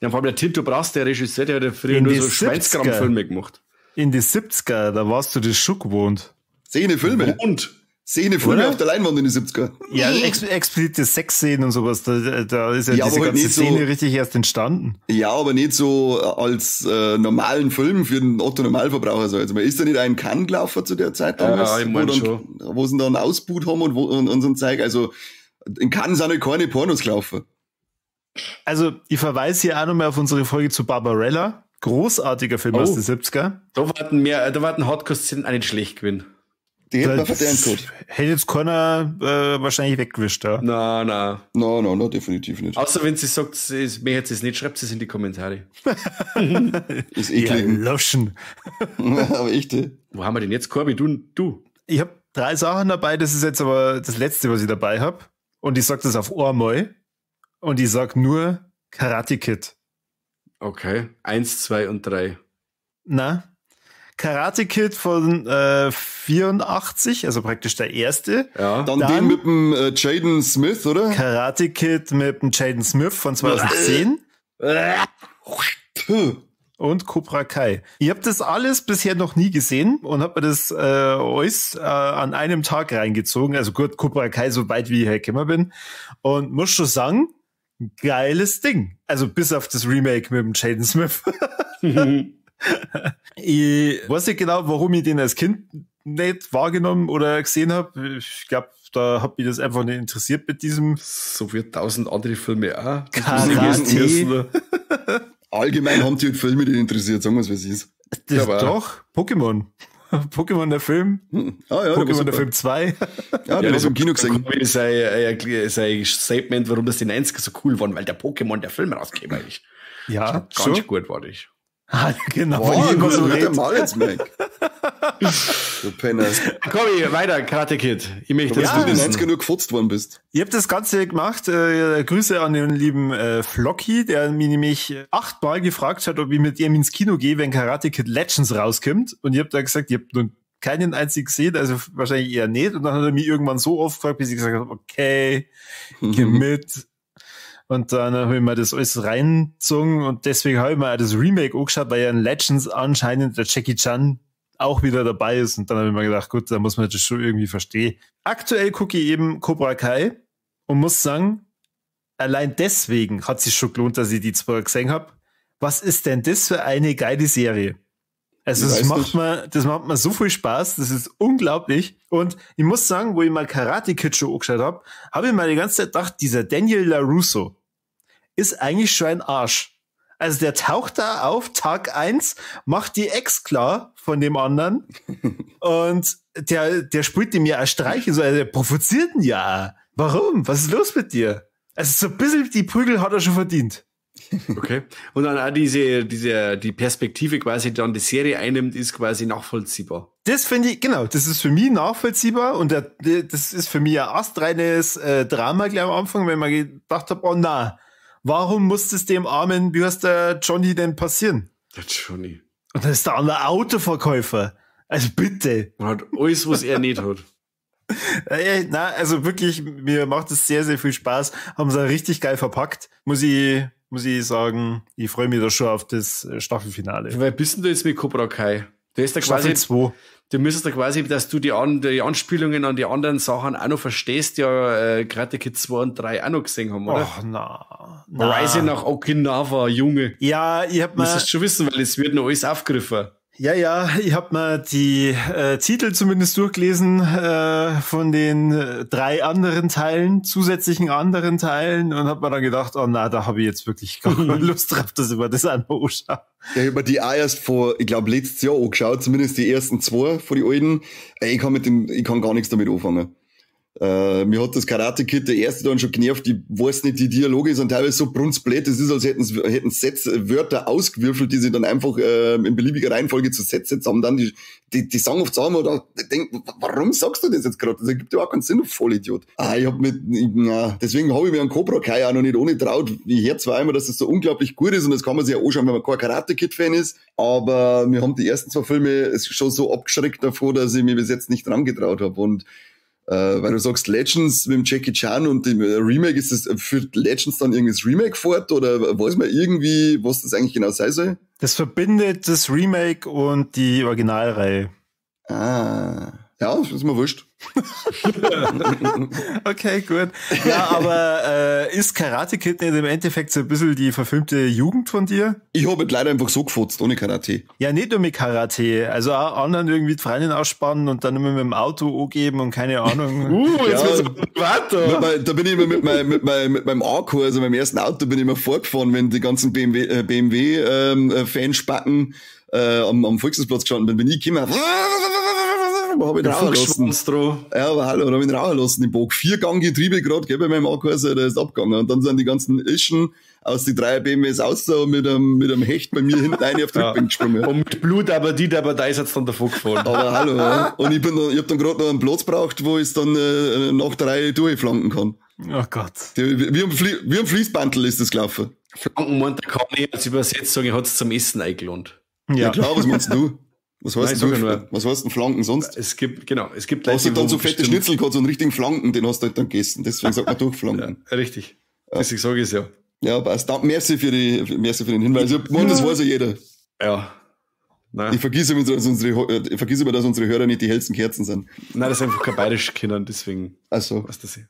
S1: Ja, vor allem der Tinto Brass, der Regisseur, der hat ja früher nur so Schweinsgramm-Filme gemacht.
S3: In die 70er, da warst du das schon gewohnt.
S2: Filme.
S1: Und?
S2: Filme auf der Leinwand in die 70er.
S3: Ja, explizite Sexszenen und sowas, da ist ja diese ganze Szene so, richtig erst entstanden.
S2: Ja, aber nicht so als normalen Film für den Otto-Normalverbraucher. Also man ist ja nicht ein Cannes gelaufen zu der Zeit damals,
S1: ja, ich mein schon.
S2: Wo sie dann Ausboot haben und so ein Zeug. Also in Cannes sind halt keine Pornos gelaufen.
S3: Also ich verweise hier auch nochmal auf unsere Folge zu Barbarella. Großartiger Film aus den 70er.
S1: Da warten Hardcore-Szenen auch nicht schlecht gewesen.
S2: Die hätten wir verdient gehabt.
S3: Hätte jetzt keiner wahrscheinlich weggewischt, ja?
S2: Nein, definitiv nicht.
S1: Außer wenn sie sagt, mir hätte es nicht, schreibt es in die Kommentare.
S2: Ist eklig.
S3: Ja, loschen.
S2: Aber echt,
S1: Wo haben wir denn jetzt, Corby? Du?
S3: Ich habe 3 Sachen dabei, das ist jetzt aber das letzte, was ich dabei habe. Und ich sag das auf einmal. Und ich sag nur Karate Kid.
S1: Okay. 1, 2 und 3.
S3: Na? Karate Kid von 84, also praktisch der erste.
S2: Ja. Dann den mit dem Jaden Smith, oder?
S3: Karate Kid mit dem Jaden Smith von 2010. und Cobra Kai. Ich habe das alles bisher noch nie gesehen und habe mir das alles an einem Tag reingezogen. Also gut, Cobra Kai so weit wie ich hergekommen bin. Und muss schon sagen, geiles Ding. Also bis auf das Remake mit dem Jaden Smith. Ich weiß nicht genau, warum ich den als Kind nicht wahrgenommen oder gesehen habe. Ich glaube, da hat mich das einfach nicht interessiert mit diesem.
S1: So wie 1000 andere Filme auch.
S3: Karate.
S2: Allgemein haben die halt Filme, die interessiert, sagen wir es, wie es ist.
S3: Das doch, Pokémon. Pokémon der Film. Pokémon der Film 2.
S2: Ja, den hast du im Kino gesehen.
S1: Sein Statement, warum das die 90er so cool waren, weil der Pokémon der Film rauskam eigentlich.
S3: Ja,
S1: ganz gut war ich.
S3: Ah, genau.
S2: Gut, so der mal jetzt weg. Du Penner.
S1: Komm, weiter, Karate Kid. Ich möchte, dass
S2: du
S1: du
S2: in den
S1: wissen.
S2: 90er nur gefotzt worden bist.
S3: Ich habe das Ganze gemacht. Grüße an den lieben Flocky, der mich nämlich 8-mal gefragt hat, ob ich mit ihm ins Kino gehe, wenn Karate Kid Legends rauskommt. Und ich habe da gesagt, ich habe nun keinen einzigen gesehen, also wahrscheinlich eher nicht. Und dann hat er mich irgendwann so oft gefragt, bis ich gesagt habe, okay, geh mit. Und dann habe ich mir das alles reingezogen und deswegen habe ich mir auch das Remake angeschaut, weil ja in Legends anscheinend der Jackie Chan auch wieder dabei ist. Und dann habe ich mir gedacht, gut, da muss man das schon irgendwie verstehen. Aktuell gucke ich eben Cobra Kai und muss sagen, allein deswegen hat es sich schon gelohnt, dass ich die 2 gesehen habe. Was ist denn das für eine geile Serie? Also das macht mir so viel Spaß, das ist unglaublich. Und ich muss sagen, wo ich mal Karate Kid schon angeschaut habe ich mal die ganze Zeit gedacht, dieser Daniel LaRusso ist eigentlich schon ein Arsch. Also der taucht da auf, Tag 1, macht die Ex klar von dem anderen und der spielt ihm ja ein Streich, also der provoziert ihn ja. Warum? Was ist los mit dir? Also so ein bisschen die Prügel hat er schon verdient.
S1: Okay. Und dann auch die Perspektive quasi, die dann die Serie einnimmt, ist quasi nachvollziehbar.
S3: Das finde ich, genau, das ist für mich nachvollziehbar und das ist für mich ein astreines Drama gleich am Anfang, wenn man gedacht hat, oh na, warum muss das dem armen, wie heißt der Johnny denn passieren?
S1: Der Johnny.
S3: Und dann ist der andere Autoverkäufer. Also bitte.
S1: Man hat alles, was er nicht hat.
S3: Na, also wirklich, mir macht es sehr, sehr viel Spaß. Haben sie richtig geil verpackt. Muss ich sagen, ich freue mich da schon auf das Staffelfinale.
S1: Wie weit bist du jetzt mit Cobra Kai? Du hast da quasi,
S3: Staffel 2.
S1: Du müsstest da quasi, dass du die Anspielungen an die anderen Sachen auch noch verstehst, ja, Karate Kid 2 und 3 auch noch gesehen haben, oder?
S3: Ach, na.
S1: Reise nach Okinawa, Junge.
S3: Ja, ich hab mal.
S1: Du musst schon wissen, weil es wird noch alles aufgegriffen.
S3: Ja, ich hab mal die Titel zumindest durchgelesen von den 3 anderen Teilen, zusätzlichen anderen Teilen und hab mir dann gedacht, oh na, da habe ich jetzt wirklich gar keine Lust drauf, dass ich mir das einmal anschaue.
S2: Ja, ich hab mir die auch erst vor, ich glaube, letztes Jahr angeschaut, zumindest die ersten 2 von die alten. Ich kann gar nichts damit anfangen. Mir hat das Karate Kid, der erste, dann schon genervt, ich weiß nicht, die Dialoge sind teilweise so brunzblöd, das ist, als hätten Wörter ausgewürfelt, die sie dann einfach in beliebiger Reihenfolge zu Sätzen haben, dann die sagen oft zusammen oder denken, warum sagst du das jetzt gerade? Das ergibt ja auch keinen Sinn, Vollidiot. Deswegen habe ich mir an Cobra Kai auch noch nicht ohne traut. Ich höre zwar einmal, dass das so unglaublich gut ist und das kann man sich ja anschauen, wenn man kein Karate Kid Fan ist, aber mir haben die ersten 2 Filme schon so abgeschreckt davor, dass ich mir bis jetzt nicht dran getraut habe und weil du sagst Legends mit dem Jackie Chan und dem Remake, ist das, führt Legends dann irgendwas Remake fort oder weiß man irgendwie, was das eigentlich genau sein soll?
S3: Das verbindet das Remake und die Originalreihe.
S2: Ja, das ist mir wurscht.
S3: Okay, gut. Ja, aber ist Karate Kid nicht im Endeffekt so ein bisschen die verfilmte Jugend von dir?
S2: Ich habe leider einfach so gefotzt, ohne Karate.
S3: Ja, nicht nur mit Karate. Also auch anderen irgendwie die Freundin ausspannen und dann immer mit dem Auto angeben und keine Ahnung.
S2: Jetzt warte. Da bin ich immer mit meinem A-Kurs, also meinem ersten Auto, bin ich immer vorgefahren, wenn die ganzen BMW-Fanspacken am Volksplatz gestanden bin ich gekommen. Hab ich den Raucher lassen. Ja, aber hallo, da hab ich den Raucher lassen im Bock. 4-Gang-Getriebe gerade, gell, bei meinem A-Kurser, der ist abgegangen. Und dann sind die ganzen Ischen aus die 3 BMWs raus und mit einem Hecht bei mir hinten rein auf die Rückbank gesprungen.
S1: Und mit Blut, aber da ist jetzt dann davon gefallen.
S2: Aber hallo, ja. Und ich hab dann gerade noch einen Platz braucht, wo ich dann nach der Reihe durchflanken kann.
S3: Oh Gott.
S2: Wie am Fließbandel ist das gelaufen.
S1: Flanken meint der kann ich als Übersetzung, er hat es zum Essen eingelohnt.
S2: Ja klar, was meinst du? Was heißt denn Flanken sonst?
S1: Es gibt Leute,
S2: hast du dann so fette Schnitzel gehabt, so einen richtigen Flanken, den hast du halt dann gegessen. Deswegen sagt man Durchflanken.
S1: Ja, richtig. Ja. Deswegen sage ich es ja.
S2: Ja, passt. Merci für den Hinweis. Das weiß ja jeder.
S1: Ja. Nein.
S2: Ich vergesse immer, dass unsere Hörer nicht die hellsten Kerzen sind.
S1: Nein, das ist einfach kein bayerisch Kindern, deswegen.
S2: Ach so.
S1: Was das ist.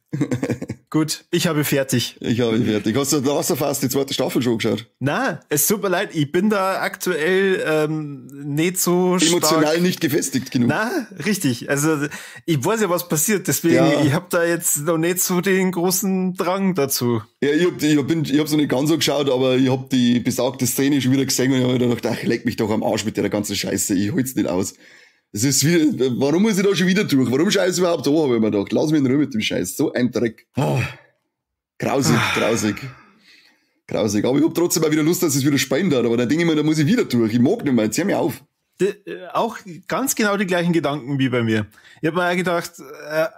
S3: Gut, ich habe fertig.
S2: Ich habe fertig. Hast du Last of Us die zweite Staffel schon geschaut?
S3: Na, es tut mir leid, ich bin da aktuell nicht so stark.
S2: Emotional nicht gefestigt genug.
S3: Na, richtig. Also ich weiß ja, was passiert, deswegen ich habe da jetzt noch nicht so den großen Drang dazu.
S2: Ja, ich hab's noch nicht ganz so geschaut, aber ich hab die besagte Szene schon wieder gesehen und ich hab mir gedacht, ach, leck mich doch am Arsch mit der ganzen Scheiße, ich hol's nicht aus. Es ist wieder, warum muss ich da schon wieder durch? Warum scheiße ich überhaupt da, hab ich mir gedacht. Lass mich in Ruhe mit dem Scheiß. So ein Dreck. Grausig. Aber ich hab trotzdem mal wieder Lust, dass es wieder spielen darf. Aber dann denke ich mir, da muss ich wieder durch. Ich mag nicht mehr, jetzt hör mich auf.
S3: Auch ganz genau die gleichen Gedanken wie bei mir. Ich habe mir auch gedacht,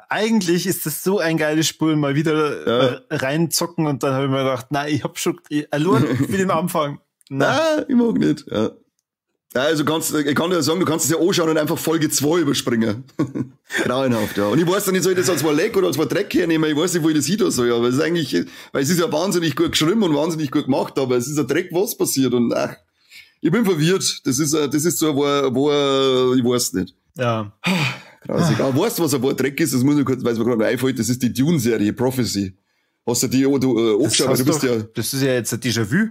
S3: eigentlich ist das so ein geiles Spiel, mal wieder reinzocken und dann habe ich mir gedacht, nein, ich hab schon allein für den Anfang.
S2: Nein, ich mag nicht. Ja. Also ich kann dir sagen, du kannst es ja anschauen und einfach Folge 2 überspringen. Grauenhaft, ja. Und ich weiß dann nicht, soll ich das als mal Leck oder als mal Dreck hernehmen, ich weiß nicht, wo ich das hin soll, aber es ist eigentlich, weil es ist ja wahnsinnig gut geschrieben und wahnsinnig gut gemacht, aber es ist ein Dreck, was passiert und ach, ich bin verwirrt. Das ist so ich weiß nicht.
S3: Ja.
S2: Grausig. Aber weißt du, was ein Wort Dreck ist? Das muss ich kurz, weil es mir gerade einfällt, das ist die Dune-Serie, Prophecy. Hast du die angeschaut?
S3: Das ist ja jetzt ein Déjà-vu.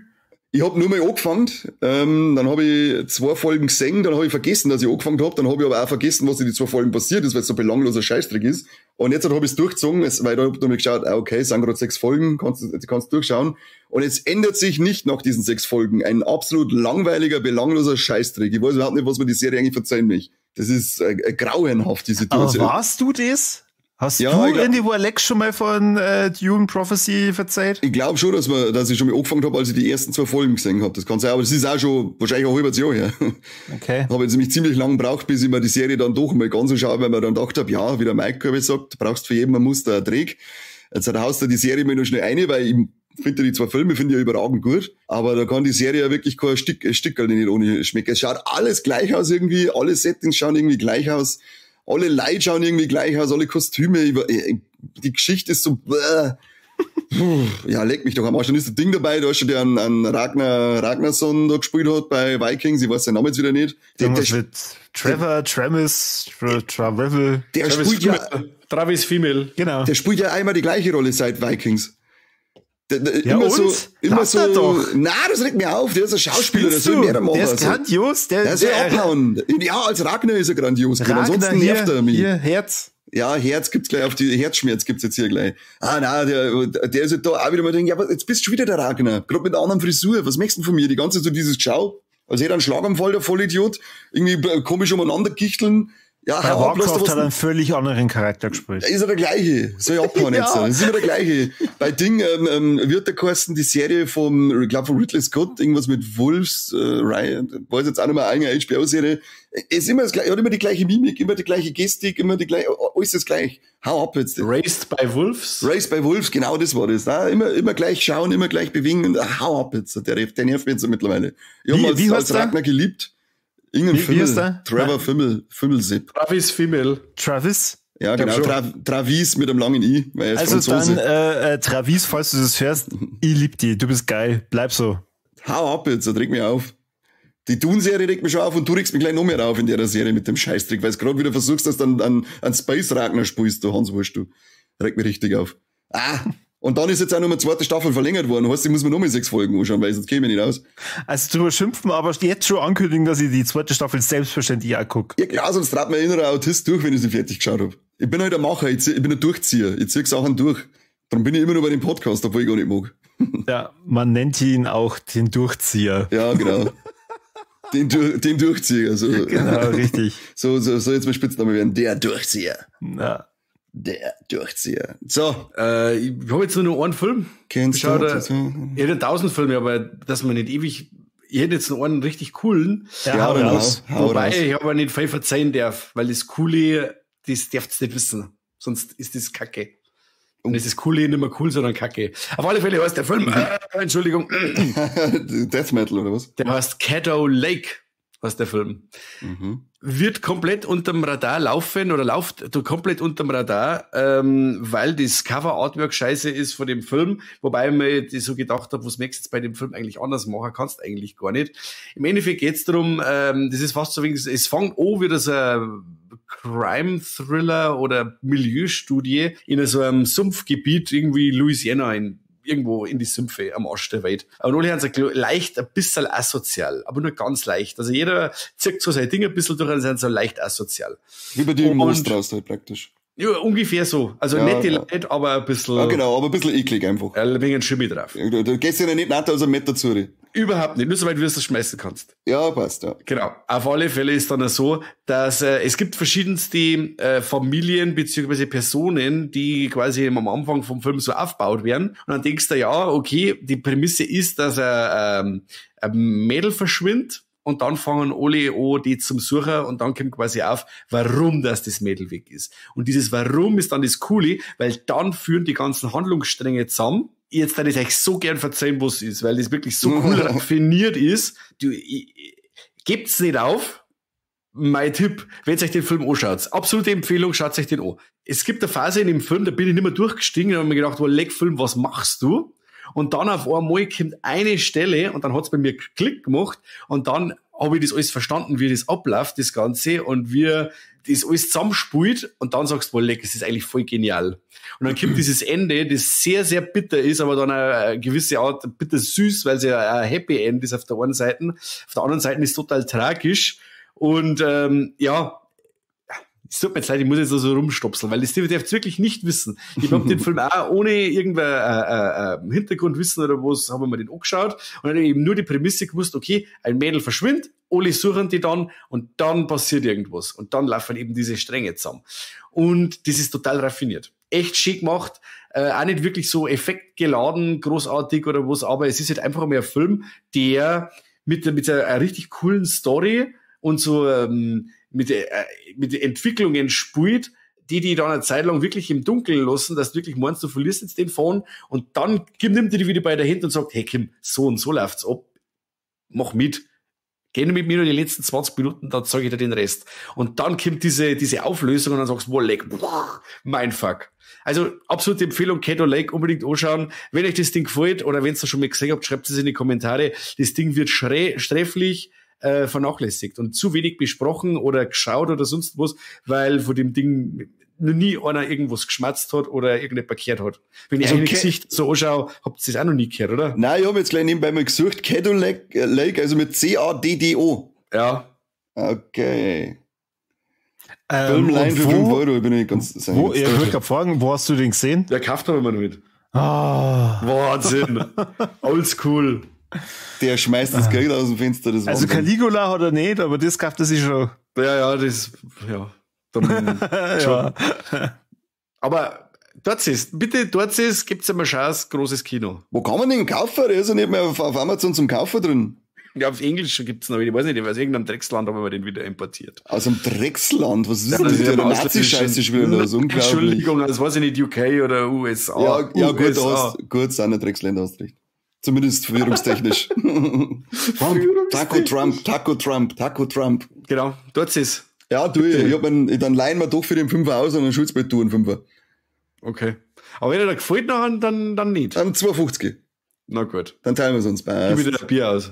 S2: Ich hab nur mal angefangen, dann habe ich 2 Folgen gesehen, dann habe ich vergessen, dass ich angefangen hab, dann habe ich aber auch vergessen, was in die 2 Folgen passiert ist, weil es so belangloser Scheißdreck ist. Und jetzt habe ich es durchgezogen, weil da hab ich noch mal geschaut, okay, es sind gerade 6 Folgen, kannst durchschauen. Und jetzt ändert sich nicht nach diesen 6 Folgen ein absolut langweiliger, belangloser Scheißdreck. Ich weiß überhaupt nicht, was mir die Serie eigentlich verzeihen möchte. Das ist grauenhaft, die Situation.
S3: Aber warst du das? Hast du Andy Warleck schon mal von Dune Prophecy verzeiht?
S2: Ich glaube schon, dass ich schon mal angefangen habe, als ich die ersten 2 Folgen gesehen habe. Das kann sein, aber das ist auch schon wahrscheinlich ein halbes Jahr her.
S3: Okay.
S2: Habe jetzt nämlich ziemlich lang gebraucht, bis ich mir die Serie dann doch mal ganz so schaue, weil man dann gedacht habe, ja, wie der Mike Kirby sagt, du brauchst für jeden ein Muster, ein Dreck. Jetzt haust du die Serie mal noch schnell rein, weil ich finde die 2 Filme finde ich ja überragend gut, aber da kann die Serie ja wirklich kein Stückerl nicht ohne schmecken. Es schaut alles gleich aus irgendwie, alle Settings schauen irgendwie gleich aus. Alle Leute schauen irgendwie gleich aus, alle Kostüme, die Geschichte ist so, ja, leck mich doch am Arsch. Dann ist das Ding dabei, da hast du der an Ragnarsson da gespielt hat bei Vikings, ich weiß seinen Namen jetzt wieder nicht.
S3: Mit Trevor, Travis.
S2: Der spielt ja,
S1: Travis Fimmel.
S3: Genau.
S2: Der spielt ja einmal die gleiche Rolle seit Vikings.
S3: Immer so.
S2: Doch. Nein, das regt mir auf. Der ist ein Schauspieler, der soll mehr machen.
S3: Der ist grandios.
S2: Der soll abhauen. Ja, als Ragnar ist er grandios. Ansonsten nervt er mich.
S3: Hier, Herz.
S2: Ja, Herz gibt's gleich Herzschmerz gibt's jetzt hier gleich. Nein, der ist halt da auch wieder mal denken, ja, aber jetzt bist du schon wieder der Ragnar. Gerade mit einer anderen Frisur. Was möchtest du von mir? Die ganze Zeit so dieses Schau. Als hätte er einen Schlaganfall, der Vollidiot. Irgendwie komisch umeinander kichteln. Ja,
S3: Bei Warcraft hat er einen völlig anderen Charakter gespielt.
S2: Ist er der gleiche. Soll ich abhauen jetzt? Das ist immer der gleiche. Bei Ding wird der geheißen, die Serie ich glaube von Ridley Scott, irgendwas mit Wolves, Ryan, weiß jetzt auch nicht mehr, eine HBO-Serie. Ist immer das gleiche, hat immer die gleiche Mimik, immer die gleiche Gestik, immer die gleiche, alles das gleich. Hau ab jetzt.
S1: Raised by Wolves?
S2: Raised by Wolves, genau das war das. Immer gleich schauen, immer gleich bewegen. Hau ab jetzt. Der nervt mich jetzt mittlerweile. Ich hab ihn als Ragnar geliebt. Wie ist der? Trevor Fimmelsepp.
S1: Travis Fimmel.
S3: Travis?
S2: Ja, genau. Travis mit einem langen I, weil er ist Franzose.
S3: Dann, Travis, falls du das hörst, ich lieb dich, du bist geil, bleib so.
S2: Hau ab jetzt, reg mich auf. Die Dune-Serie regt mich schon auf und du regst mich gleich noch mehr auf in der Serie mit dem Scheißtrick, weil du gerade wieder versuchst, dass du an Space Ragnar spielst, du Hanswurst, du. Regt mich richtig auf. Und dann ist jetzt auch noch eine 2. Staffel verlängert worden. Heißt, ich muss mir noch mal 6 Folgen anschauen, weil sonst käme ich nicht aus.
S3: Also drüber schimpfen, aber jetzt schon ankündigen, dass ich die 2. Staffel selbstverständlich auch gucke.
S2: Ja klar, sonst trat mir innerer Autist durch, wenn ich sie fertig geschaut habe. Ich bin halt ein Macher, ich bin ein Durchzieher. Ich zieh Sachen durch. Darum bin ich immer noch bei dem Podcast, obwohl ich gar nicht mag.
S3: Ja, man nennt ihn auch den Durchzieher.
S2: Ja, genau. den Durchzieher. So.
S3: Genau, richtig.
S2: So jetzt mein Spitzname werden. Der Durchzieher.
S3: Ja.
S2: Der Durchzieher. So.
S1: Ich habe jetzt nur einen Film.
S2: Kennst du das?
S1: Ich hätte 1000 Filme, aber dass man nicht ewig. Ich hätte jetzt einen richtig coolen.
S3: Ja, hau raus.
S1: Wobei ich aber nicht viel verzeihen darf, weil das Coole, das darfst du nicht wissen. Sonst ist das Kacke. Und es ist Coole nicht mehr cool, sondern Kacke. Auf alle Fälle heißt der Film, Entschuldigung.
S2: Death Metal oder was?
S1: Der heißt Caddo Lake. heißt der Film. Wird komplett unterm Radar laufen oder läuft komplett unterm Radar, weil das Cover-Artwork scheiße ist von dem Film, wobei ich mir so gedacht habe, was möchtest du jetzt bei dem Film eigentlich anders machen, kannst eigentlich gar nicht. Im Endeffekt geht's darum, das ist fast so wenig, es fängt an wieder so ein Crime-Thriller oder Milieustudie in so einem Sumpfgebiet, irgendwie Louisiana irgendwo in die Sümpfe am Arsch der Welt. Und alle haben so leicht ein bisschen asozial, aber nur ganz leicht. Also jeder zieht so sein Ding ein bisschen durch und sind so leicht asozial.
S2: Wie bei dir im Ostraus halt praktisch.
S1: Ja, ungefähr so. Also nicht die Leute, aber ein bisschen...
S2: Ja, genau, aber ein bisschen eklig einfach.
S1: Ein wenig ein Schimmi drauf.
S2: Du gehst ja nicht nach aus einem Meter zu.
S1: Überhaupt nicht, nur so weit, wie du es schmeißen kannst.
S2: Ja, passt, ja.
S1: Genau. Auf alle Fälle ist dann so, dass es gibt verschiedenste Familien beziehungsweise Personen, die quasi am Anfang vom Film so aufgebaut werden. Und dann denkst du, ja, okay, die Prämisse ist, dass ein Mädel verschwindet. Und dann fangen alle an, die zum Suchen und dann kommt quasi auf, warum das Mädel weg ist. Und dieses Warum ist dann das Coole, weil dann führen die ganzen Handlungsstränge zusammen. Jetzt kann ich euch so gern verzeihen, was es ist, weil das wirklich so cool raffiniert ist. Gebt's nicht auf. Mein Tipp, wenn ihr euch den Film anschaut, absolute Empfehlung, schaut euch den an. Es gibt eine Phase in dem Film, da bin ich nicht mehr durchgestiegen und habe mir gedacht, leck Film, was machst du? Und dann auf einmal kommt eine Stelle und dann hat's bei mir Klick gemacht und dann habe ich das alles verstanden, wie das abläuft, das Ganze und wie das alles zusammenspielt und dann sagst du, leck, es ist eigentlich voll genial. Und dann kommt dieses Ende, das sehr, sehr bitter ist, aber dann eine gewisse Art bitter süß, weil es ja ein Happy End ist auf der einen Seite. Auf der anderen Seite ist es total tragisch und es tut mir jetzt leid, ich muss jetzt so rumstopseln, weil das darf ich wirklich nicht wissen. Ich habe den Film auch ohne irgendein Hintergrundwissen oder was, haben wir mir den angeschaut und dann eben nur die Prämisse gewusst, okay, ein Mädel verschwindet, alle suchen die dann und dann passiert irgendwas und dann laufen eben diese Stränge zusammen. Und das ist total raffiniert. Echt schick gemacht, auch nicht wirklich so effektgeladen, großartig oder was, aber es ist halt einfach mal ein Film, der mit einer richtig coolen Story und so mit den Entwicklungen spielt, die dann eine Zeit lang wirklich im Dunkeln lassen, dass du wirklich meinst, du verlierst jetzt den Phone und dann nimmt er die wieder bei der Hand und sagt, hey Kim, so und so läuft's ab, mach mit. Geh mit mir nur die letzten 20 Minuten, dann zeige ich dir den Rest. Und dann kommt diese Auflösung und dann sagst du, wow, leck, mein Fuck. Also, absolute Empfehlung, Cat or Lake, unbedingt anschauen. Wenn euch das Ding gefällt oder wenn ihr es schon mal gesehen habt, schreibt es in die Kommentare. Das Ding wird sträflich vernachlässigt und zu wenig besprochen oder geschaut oder sonst was, weil von dem Ding noch nie einer irgendwas geschmatzt hat oder irgendetwas gehört hat. Wenn ich ein Gesicht so anschaue, habt ihr das auch noch nie gehört, oder?
S2: Nein, ich habe jetzt gleich nebenbei mal gesucht, Caddo Lake, also mit C-A-D-D-O.
S1: Ja.
S2: Okay. Filmline für 5 Euro, bin ich ganz sicher.
S3: Ich würde gerade fragen, wo hast du den gesehen?
S1: Der kauft aber noch nicht.
S3: Ah.
S1: Wahnsinn. Oldschool.
S2: Der schmeißt das Geld aus dem Fenster. Das
S3: also Caligula hat er nicht, aber das kauft er sich schon.
S1: Ja, dann schon. Ja. Aber dort gibt's einmal Chance, großes Kino.
S2: Wo kann man den kaufen? Der ist ja nicht mehr auf Amazon zum Kaufen drin.
S1: Ja, auf Englisch gibt's noch, ich weiß nicht, aus irgendeinem Drecksland haben wir den wieder importiert.
S2: Aus einem Drecksland? Was ist denn das für eine Nazi-Scheiße schon wieder? Das ist unglaublich.
S1: Entschuldigung, das weiß ich nicht, UK oder USA.
S2: Ja, gut, sind eine Drecksländer, hast recht. Zumindest führungstechnisch. Taco Trump.
S1: Genau, dort ist es.
S2: Ja, dann leihen wir doch für den 5er aus und dann schult's bei du einen 5er.
S1: Okay. Aber wenn er da gefällt, dann nicht.
S2: Dann 2,50.
S1: Na gut.
S2: Dann teilen wir es uns bei.
S1: Gib wieder ein Bier aus.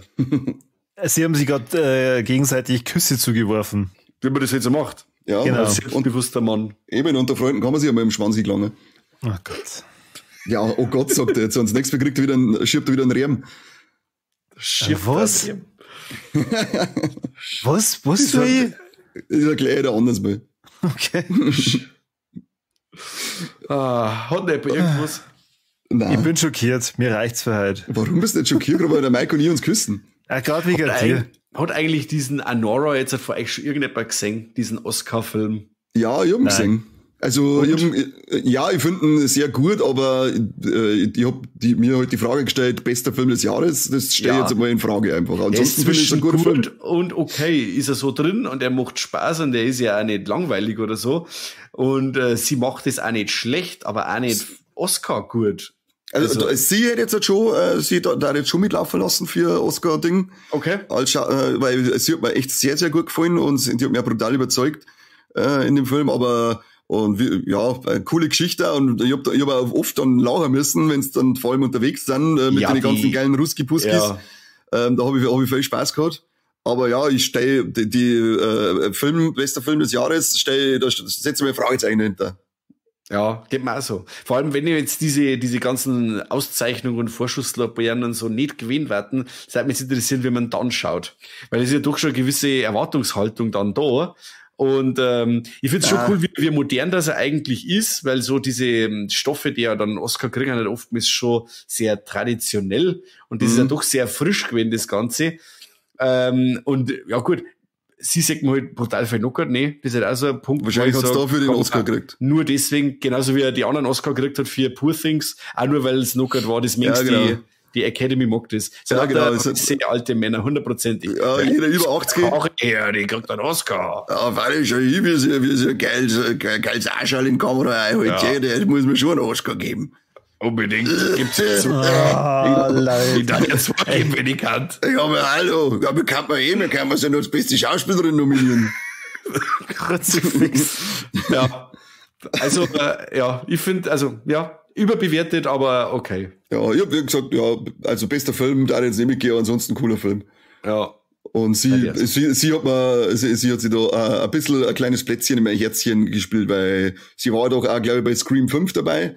S3: Sie haben sich gerade gegenseitig Küsse zugeworfen.
S1: Wie man das jetzt so macht.
S2: Ja,
S3: genau.
S1: Als selbstbewusster Mann.
S2: Eben, unter Freunden kann man sich ja mal im Schwanz gelangen.
S3: Oh Gott.
S2: Ja, oh Gott, sagt er jetzt. Und das nächste Mal schiebt er wieder einen Riemen.
S3: Was? Was du hier?
S2: Das erkläre ich dir anders mal.
S3: Okay.
S1: Hat nicht bei irgendwas?
S2: Nein.
S3: Ich bin schockiert. Mir reicht's für heute.
S2: Warum bist du nicht schockiert, weil der Mike und ich uns küssen?
S3: Gerade wegen dir.
S1: Hat eigentlich diesen Anora jetzt vor euch schon irgendjemand gesehen? Diesen Oscar-Film?
S2: Ja, ich hab ihn gesehen. Also, ich finde ihn sehr gut, aber ich hab mir halt die Frage gestellt, bester Film des Jahres, das stelle ich jetzt einmal in Frage einfach. Ansonsten finde ich es ein guter Film.
S1: Und okay, ist er so drin und er macht Spaß und er ist ja auch nicht langweilig oder so. Und sie macht es auch nicht schlecht, aber auch nicht Oscar gut.
S2: Also sie hätte jetzt schon, sie da jetzt schon mitlaufen lassen für Oscar-Ding.
S1: Okay.
S2: Weil sie hat mir echt sehr, sehr gut gefallen und die hat mir brutal überzeugt in dem Film, aber coole Geschichte und ich hab auch oft dann lachen müssen, wenn es dann vor allem unterwegs sind mit den ganzen geilen Ruski-Puskis. Ja. Da hab ich viel Spaß gehabt. Aber ja, ich stelle bester Film des Jahres, da setze ich mir ein Fragezeichen hinter.
S1: Ja, geht mir auch so. Vor allem, wenn ihr jetzt diese ganzen Auszeichnungen und Vorschusslorbeeren und so nicht gewähnt werden, seid mich interessiert, wie man dann schaut. Weil es ist ja doch schon eine gewisse Erwartungshaltung dann da. Und ich find's schon cool, wie modern das eigentlich ist, weil so diese Stoffe, die ja dann Oscar kriegen, halt oftmals schon sehr traditionell. Und das ist ja doch sehr frisch gewesen, das Ganze. Und ja gut, sie sagt mir halt brutal viel knockert. Nee, das ist halt auch so ein Punkt.
S2: Wahrscheinlich hat's dafür den Oscar gekriegt.
S1: Nur deswegen, genauso wie er die anderen Oscar gekriegt hat für Poor Things, auch nur weil es knockert war, das mengs die Academy mag das. So
S2: genau.
S1: Sehr alte Männer, 100%.
S2: Ja, jeder über 80.
S1: Ja, die kriegt einen Oscar.
S2: Ja, weil ich schon wie so ein geiles Arschall in die Kamera einholt. Der muss mir schon einen Oscar geben.
S1: Unbedingt. Gibt's jetzt. Ich darf jetzt vorgeben, wenn ich kann.
S2: Ja, aber hallo. Ja, bekannt man wir können wir ja nur als beste Schauspielerin nominieren.
S3: Kruzifix.
S1: Ja. Also, ich finde, überbewertet, aber okay.
S2: Ja, ich hab wie gesagt, also bester Film, da jetzt nicht mitgehen, ansonsten cooler Film.
S1: Ja.
S2: Und sie hat sich da ein bisschen ein kleines Plätzchen in mein Herzchen gespielt, weil sie war doch auch, glaube ich, bei Scream 5 dabei.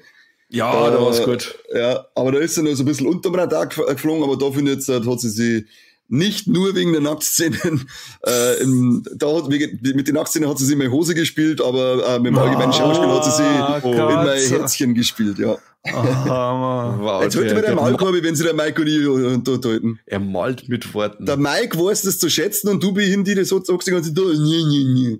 S1: Ja, da war's gut.
S2: Ja, aber da ist sie noch so ein bisschen unterm Radar geflogen, aber da finde ich jetzt, hat sie nicht nur wegen der Nacktszenen, mit den Nacktszenen hat sie in meine Hose gespielt, aber mit dem allgemeinen Schauspiel hat sie in mein Herzchen gespielt, ja.
S1: Wow,
S2: jetzt wollte mir der Malkorbi, wenn sie der Mike und ich unterhalten.
S1: Er malt mit Worten.
S2: Der Mike weiß das zu schätzen und du bist hin, die das so sagst, die ganze Zeit,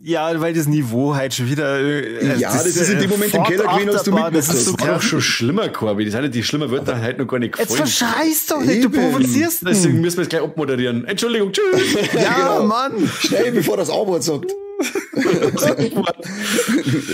S3: Ja, weil das Niveau halt schon wieder,
S2: das ist in dem Moment im Keller gewesen, als du mitgemacht hast.
S1: Das war doch schon schlimmer, Korbi. Das sind die schlimmen Wörter halt noch gar nicht gefallen.
S3: Jetzt verscheiß doch nicht, du provozierst mich.
S1: Deswegen müssen wir es gleich abmoderieren. Entschuldigung, tschüss.
S3: Ja, genau. Mann.
S2: Schnell, bevor das A-Wort sagt.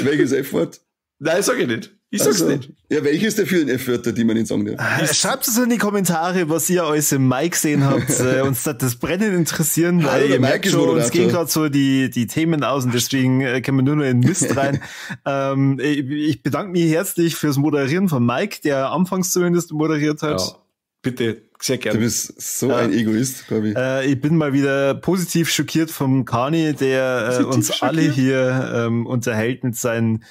S2: Welches F-Wort?
S1: Nein, sag ich nicht. Ich sag's nicht.
S2: Ja, welches der vielen F-Wörter, die man nicht sagen darf?
S3: Schreibt es in die Kommentare, was ihr alles im Mike gesehen habt. Uns hat das brennend interessieren, weil ihr merkt schon, uns gehen gerade so die Themen aus und deswegen können wir nur noch in den Mist rein. Ich bedanke mich herzlich fürs Moderieren von Mike, der anfangs zumindest moderiert hat.
S1: Ja, bitte, sehr gerne.
S2: Du bist so ein Egoist, glaube ich.
S3: Ich bin mal wieder positiv schockiert vom Kani, der uns alle hier unterhält mit seinen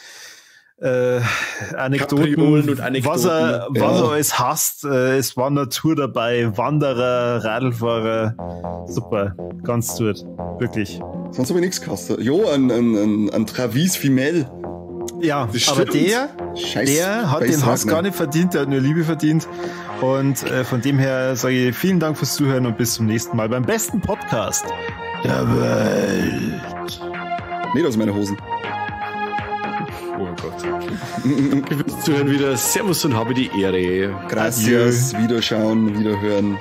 S3: Anekdoten
S1: und Anekdoten,
S3: was er alles hasst. Es war Natur dabei, Wanderer, Radlfahrer, super, ganz gut, wirklich.
S2: Sonst habe ich nichts gehasst. Jo, ein Travis Fimel.
S3: Ja, aber der hat den Hass gar nicht verdient, der hat nur Liebe verdient. Und von dem her sage ich vielen Dank fürs Zuhören und bis zum nächsten Mal beim besten Podcast der Welt.
S2: Nicht aus meiner Hosen.
S1: Oh Gott. Danke fürs Zuhören wieder. Servus und habe die Ehre.
S2: Gracias. Wiederschauen, wiederhören.